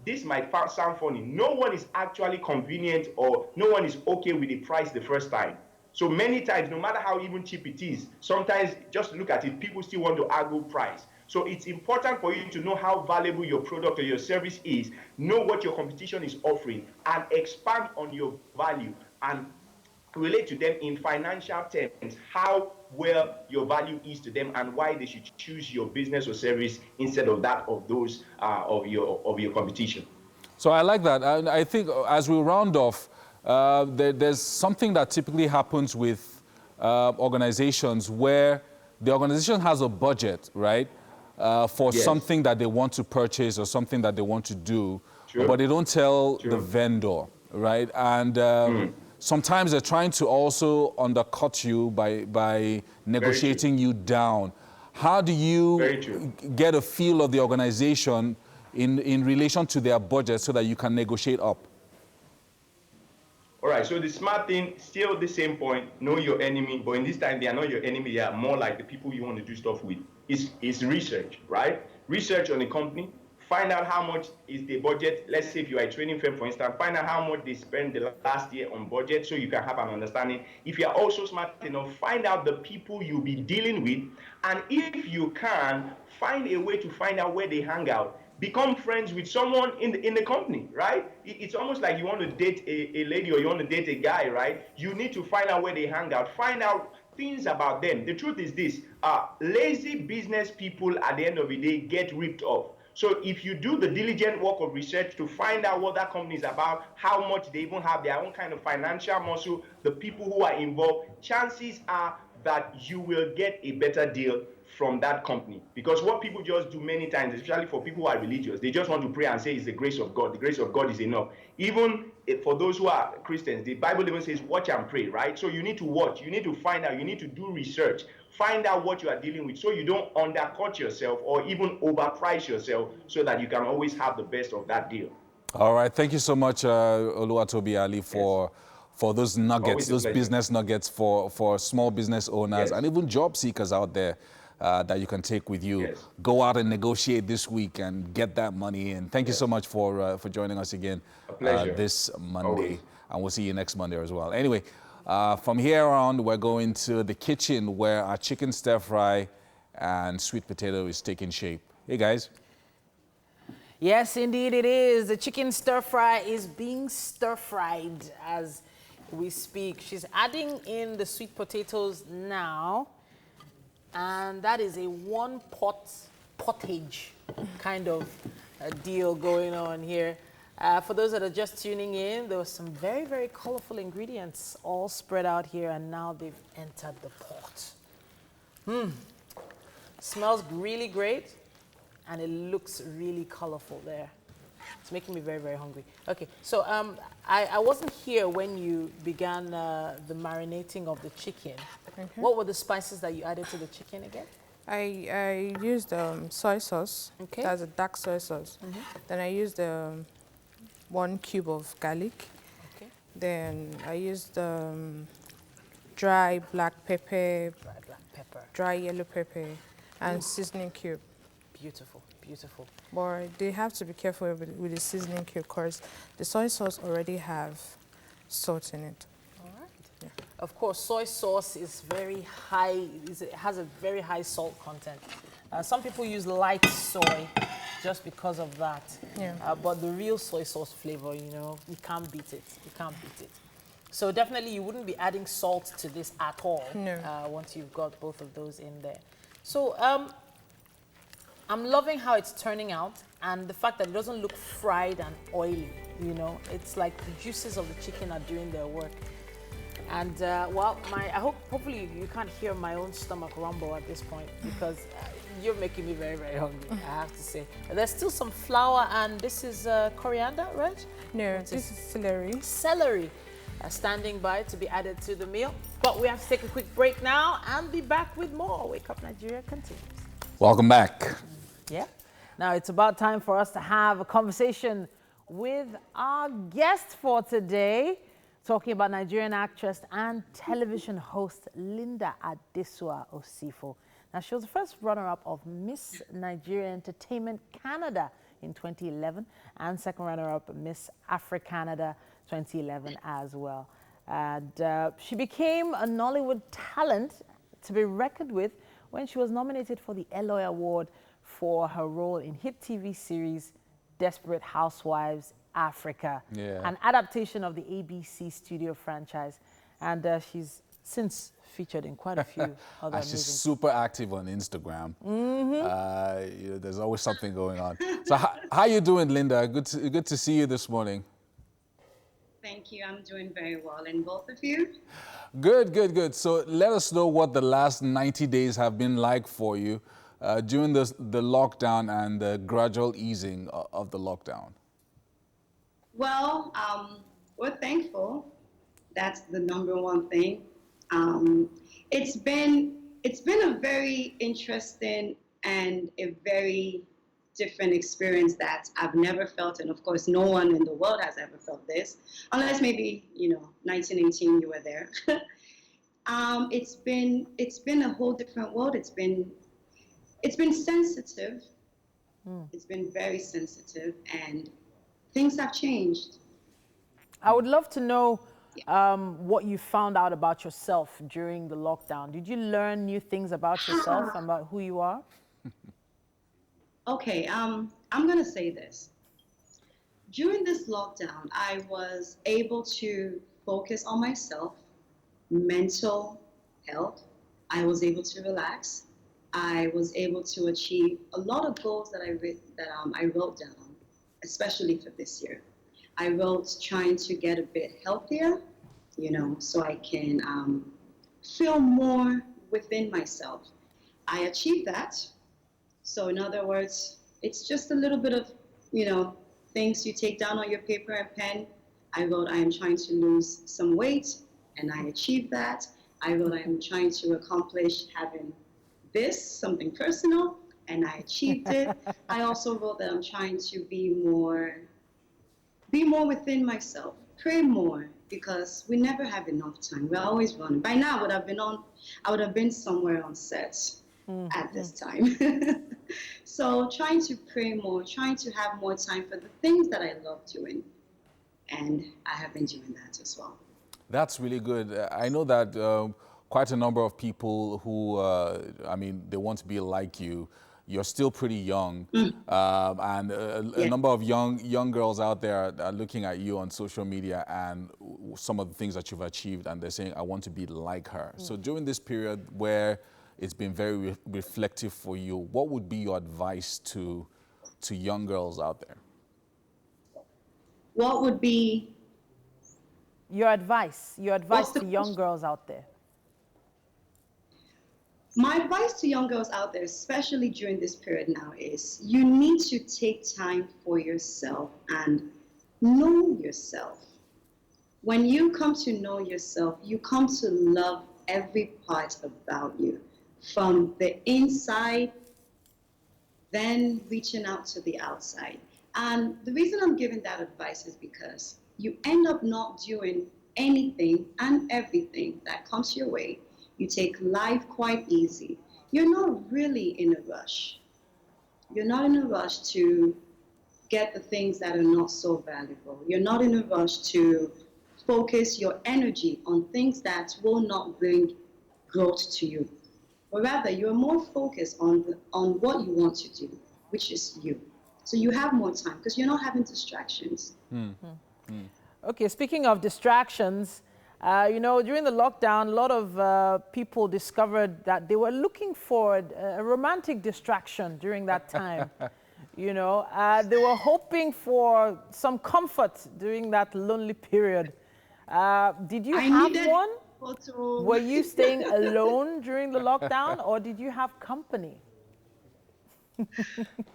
this might sound funny, no one is actually convenient, or no one is okay with the price the first time. So many times, no matter how even cheap it is, sometimes just look at it, people still want to argue price. So it's important for you to know how valuable your product or your service is, know what your competition is offering, and expand on your value, and relate to them in financial terms how well your value is to them, and why they should choose your business or service instead of that of those of your competition. So I like that. I think as we round off, there's something that typically happens with organizations where the organization has a budget, right, for something that they want to purchase or something that they want to do, but they don't tell the vendor, right? And sometimes they're trying to also undercut you by negotiating you down. How do you get a feel of the organization in relation to their budget so that you can negotiate up? All right, so the smart thing, still the same point, know your enemy, but in this time, they are not your enemy, they are more like the people you want to do stuff with. It's research, right? Research on the company, find out how much is the budget. Let's say if you are a training firm, for instance, find out how much they spent the last year on budget so you can have an understanding. If you are also smart enough, find out the people you'll be dealing with, and if you can, find a way to find out where they hang out. Become friends with someone in the company, right? It's almost like you want to date a lady or you want to date a guy, right? You need to find out where they hang out, find out things about them. The truth is this, lazy business people at the end of the day get ripped off. So if you do the diligent work of research to find out what that company is about, how much they even have their own kind of financial muscle, the people who are involved, chances are that you will get a better deal from that company. Because what people just do many times, especially for people who are religious, they just want to pray and say it's the grace of God. The grace of God is enough. Even for those who are Christians, the Bible even says watch and pray, right? So you need to watch, you need to find out, you need to do research, find out what you are dealing with so you don't undercut yourself or even overprice yourself, so that you can always have the best of that deal. All right, thank you so much, Oluwatobi Ali, for those nuggets, those business nuggets for small business owners and even job seekers out there that you can take with you. Go out and negotiate this week and get that money in. Thank you so much for joining us again this Monday. Always. And we'll see you next Monday as well. Anyway, from here on, we're going to the kitchen where our chicken stir fry and sweet potato is taking shape. Hey, guys. Yes, indeed it is. The chicken stir fry is being stir fried as we speak. She's adding in the sweet potatoes now, and that is a one-pot pottage kind of deal going on here. For those that are just tuning in, there were some very, very colorful ingredients all spread out here, and now they've entered the pot. Smells really great, and it looks really colorful there. It's making me very, very hungry. Okay, so I wasn't here when you began the marinating of the chicken. What were the spices that you added to the chicken again? I used soy sauce. Okay. That's a dark soy sauce. Then I used 1 cube of garlic. Okay. Then I used dry black pepper, dry yellow pepper, and seasoning cube. Beautiful, beautiful. But they have to be careful with the seasoning cube because the soy sauce already have salt in it. All right. Yeah. Of course, soy sauce is very high. It has a very high salt content. Some people use light soy just because of that. Yeah. But the real soy sauce flavor, you know, you can't beat it. You can't beat it. So definitely, you wouldn't be adding salt to this at all. No. Once you've got both of those in there. So I'm loving how it's turning out and the fact that it doesn't look fried and oily, you know. It's like the juices of the chicken are doing their work. And well, hopefully you can't hear my own stomach rumble at this point because you're making me very, very hungry, I have to say. There's still some flour and this is coriander, right? No, this is celery. Celery standing by to be added to the meal. But we have to take a quick break now and be back with more. Wake Up Nigeria continues. Welcome back. Yeah. Now it's about time for us to have a conversation with our guest for today, talking about Nigerian actress and television host Linda Adesua Osifo. Now, she was the first runner-up of Miss Nigeria Entertainment Canada in 2011 and second runner-up Miss Africanada 2011 as well. And she became a Nollywood talent to be reckoned with when she was nominated for the Eloy Award for her role in hit TV series Desperate Housewives Africa, an adaptation of the ABC Studio franchise. And she's since featured in quite a few other She's super active on Instagram. You know, there's always something going on. So how you doing, Linda? Good to see you this morning. Thank you. I'm doing very well. And both of you? Good. So let us know what the last 90 days have been like for you during the lockdown and the gradual easing of the lockdown. Well, we're thankful. That's the number one thing. It's been a very interesting and a very different experience that I've never felt, and of course no one in the world has ever felt this, unless maybe 1918 you were there. It's been a whole different world. It's been sensitive. It's been very sensitive, and things have changed. I would love to know what you found out about yourself during the lockdown. Did you learn new things about yourself and about who you are? Okay, I'm gonna say this. During this lockdown, I was able to focus on myself, mental health. I was able to relax. I was able to achieve a lot of goals that I wrote down, especially for this year. I wrote trying to get a bit healthier, so I can feel more within myself. I achieved that. So in other words, it's just a little bit of, things you take down on your paper and pen. I wrote I am trying to lose some weight, and I achieved that. I wrote I am trying to accomplish having this, something personal, and I achieved it. I also wrote that I'm trying to be more within myself, pray more, because we never have enough time. We're always running. By now, I would have been somewhere on set at this time. So trying to pray more, trying to have more time for the things that I love doing. And I have been doing that as well. That's really good. I know that quite a number of people who, they want to be like you. You're still pretty young, and a number of young girls out there are looking at you on social media and some of the things that you've achieved, and they're saying, I want to be like her. So during this period where it's been very reflective for you, what would be your advice to young girls out there? What would be your advice to young girls out there? My advice to young girls out there, especially during this period now, is you need to take time for yourself and know yourself. When you come to know yourself, you come to love every part about you, from the inside, then reaching out to the outside. And the reason I'm giving that advice is because you end up not doing anything and everything that comes your way. You take life quite easy. You're not really in a rush. You're not in a rush to get the things that are not so valuable. You're not in a rush to focus your energy on things that will not bring growth to you. But rather, you're more focused on what you want to do, which is you. So you have more time because you're not having distractions. Okay, speaking of distractions, You know, during the lockdown, a lot of people discovered that they were looking for a romantic distraction during that time. You know, they were hoping for some comfort during that lonely period. Did you have one? Were you staying alone during the lockdown, or did you have company?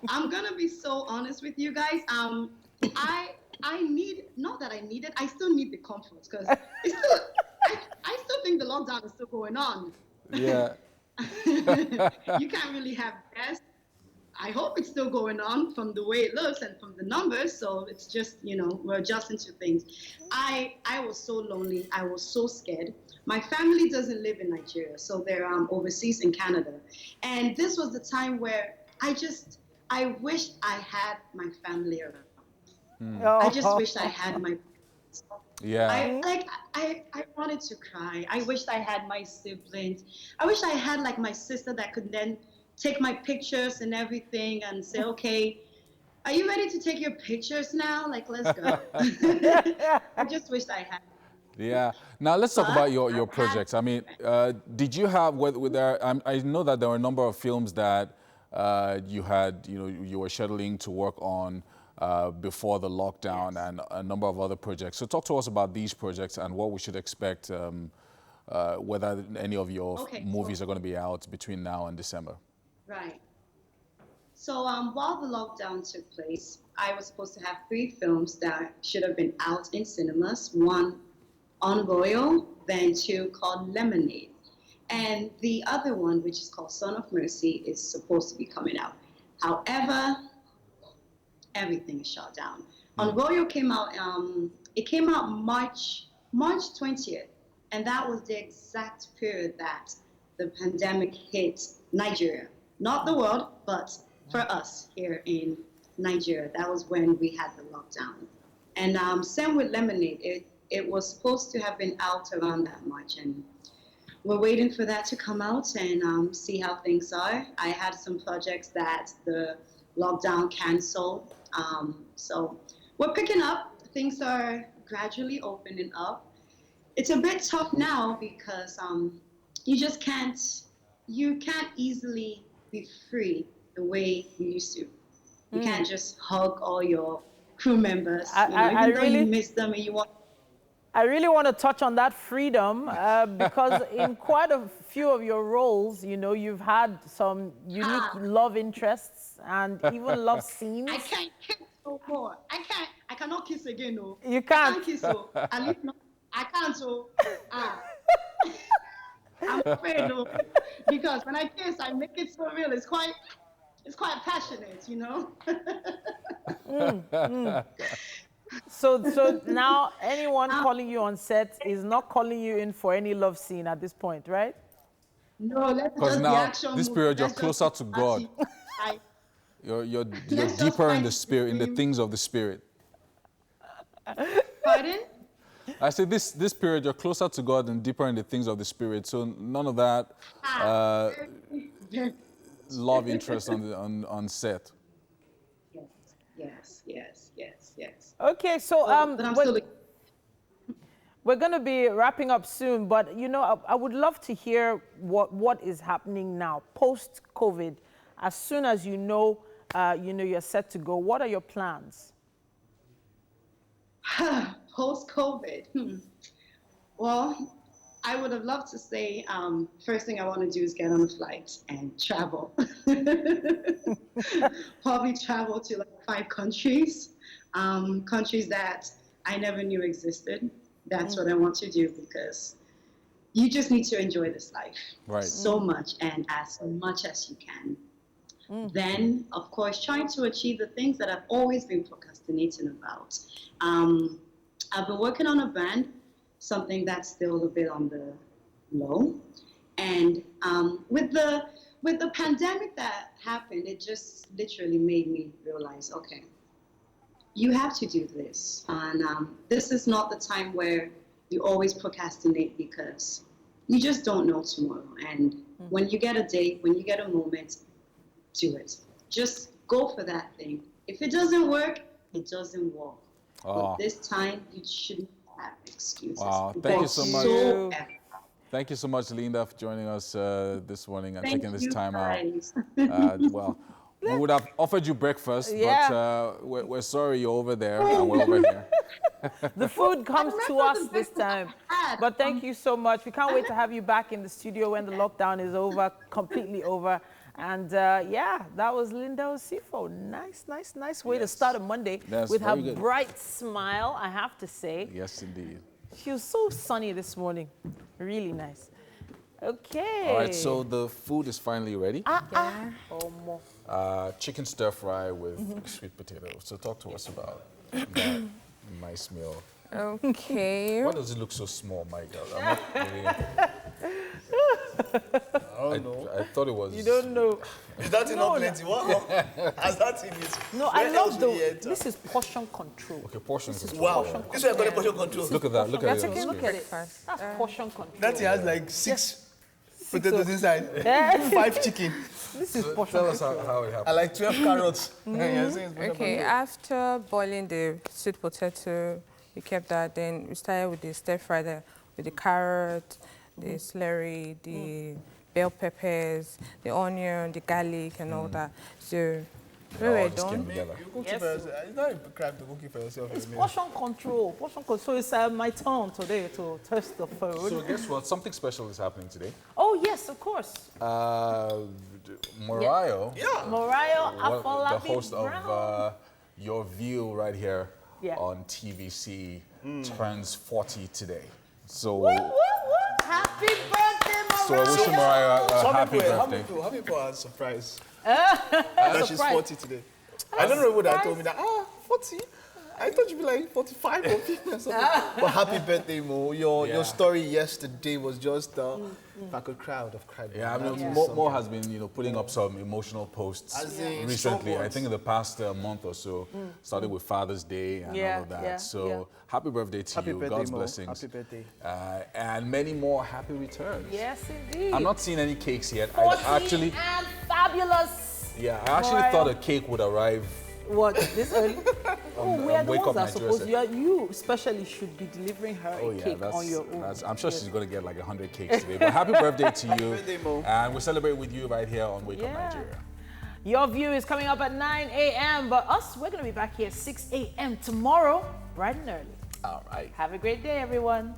I'm gonna be so honest with you guys. I need, not that I need it, I still need the comfort, because I still think the lockdown is still going on. Yeah. You can't really have guests. I hope it's still going on from the way it looks and from the numbers. So it's just, you know, we're adjusting to things. I was so lonely. I was so scared. My family doesn't live in Nigeria, so they're overseas in Canada. And this was the time where I wished I had my family around. I just wished I had my. Yeah. I wanted to cry. I wished I had my siblings. I wish I had like my sister that could then take my pictures and everything and say, okay, are you ready to take your pictures now? Like, let's go. I just wished I had. Yeah. Now let's talk about your projects. I mean, did you have I know that there were a number of films that you were scheduling to work on before the lockdown, and a number of other projects. So talk to us about these projects and what we should expect, whether any of your movies are going to be out between now and December. Right. So while the lockdown took place, I was supposed to have 3 films that should have been out in cinemas. One on Royal, then 2 called Lemonade. And the other one, which is called Son of Mercy, is supposed to be coming out. However, everything is shut down. On Royal came out, it came out March 20th. And that was the exact period that the pandemic hit Nigeria. Not the world, but for us here in Nigeria, that was when we had the lockdown. And same with Lemonade, it was supposed to have been out around that March, and we're waiting for that to come out and see how things are. I had some projects that the lockdown canceled, so we're picking up. Things are gradually opening up. It's a bit tough now because you can't easily be free the way you used to. You can't just hug all your crew members, even though you miss them and you want. I really want to touch on that freedom because in quite a few of your roles, you know, you've had some unique love interests and even love scenes. I can't kiss no more. I cannot kiss again, no. You can't? I can't kiss, so at least no. I can't, so I'm afraid, no. Because when I kiss, I make it so real. It's quite passionate, you know. So now anyone calling you on set is not calling you in for any love scene at this point, right? No, let's because just now the action this period you're closer to God. You're deeper in the spirit, in the things of the spirit. Pardon? I said this period you're closer to God and deeper in the things of the spirit. So none of that love interest on set. Yes. Okay, so we're going to be wrapping up soon, but you know, I would love to hear what is happening now post-COVID. As soon as you know you're set to go, what are your plans? Post-COVID. Well, I would have loved to say, first thing I want to do is get on a flight and travel. Probably travel to like 5 countries, countries that I never knew existed. That's what I want to do, because you just need to enjoy this life so much and as much as you can. Then, of course, trying to achieve the things that I've always been procrastinating about. I've been working on a brand, something that's still a bit on the low. And with the pandemic that happened, it just literally made me realize, okay, you have to do this. And this is not the time where you always procrastinate, because you just don't know tomorrow. And when you get a date, when you get a moment, do it. Just go for that thing. If it doesn't work, it doesn't work. But this time, you shouldn't have excuses. Wow, thank you so much. So thank you so much, Linda, for joining us this morning and taking this time out. Well, we would have offered you breakfast, but we're sorry you're over there and we're over here. The food comes to us this time. But thank you so much. We can't wait to have you back in the studio when the lockdown is over, completely over. And yeah, that was Linda Osifo. Nice way to start a Monday with her bright smile, I have to say. Yes, indeed. She was so sunny this morning. Really nice. Okay. All right, so the food is finally ready. Oh, chicken stir fry with sweet potato. So talk to us about that nice meal. Okay. Why does it look so small, Mike? I'm not really... I don't know. I thought it was... You don't know. Is that enough plenty? What? Has that in it? No, I love this is portion control. Okay, portion control. Wow. This one got portion control. Look at that. Look at it. Look at it. That's portion control. That thing has like 6 potatoes inside. 5 chicken. This is portion control. Tell us how it happened. I like 12 carrots. Okay, after boiling the sweet potato, we kept that. Then we started with the stir fry with the carrot, the celery, the bell peppers, the onion, the garlic, and all that. So we were done. It's not a crime to cook it for yourself. It's portion control. Portion control. So it's my turn today to test the food. So guess what? Something special is happening today. Oh yes, of course. Morayo. Yeah. Morayo Afolabi, the host of Your View right here on TVC turns 40 today. So happy birthday, Morayo! So I wish Morayo a happy birthday. How many people are surprised that she's 40 today? I don't know what I told me that 40. I thought you'd be like 45 or 50 or something. But happy birthday, Mo. Your story yesterday was just like a crowd of crying. Yeah, I mean, Mo has been, putting up some emotional posts recently. I think in the past month or so, started with Father's Day and all of that. So happy birthday to you. God's blessings. Happy birthday. And many more happy returns. Yes, indeed. I'm not seeing any cakes yet. 40 and fabulous. Yeah, I actually thought a cake would arrive. What, this early? We're the ones that are supposed to. You especially should be delivering her a cake on your own. I'm sure she's going to get like 100 cakes today. But happy birthday to you. Birthday, Mo. And we'll celebrate with you right here on Wake Up Nigeria. Your View is coming up at 9 a.m. But we're going to be back here at 6 a.m. tomorrow, bright and early. All right. Have a great day, everyone.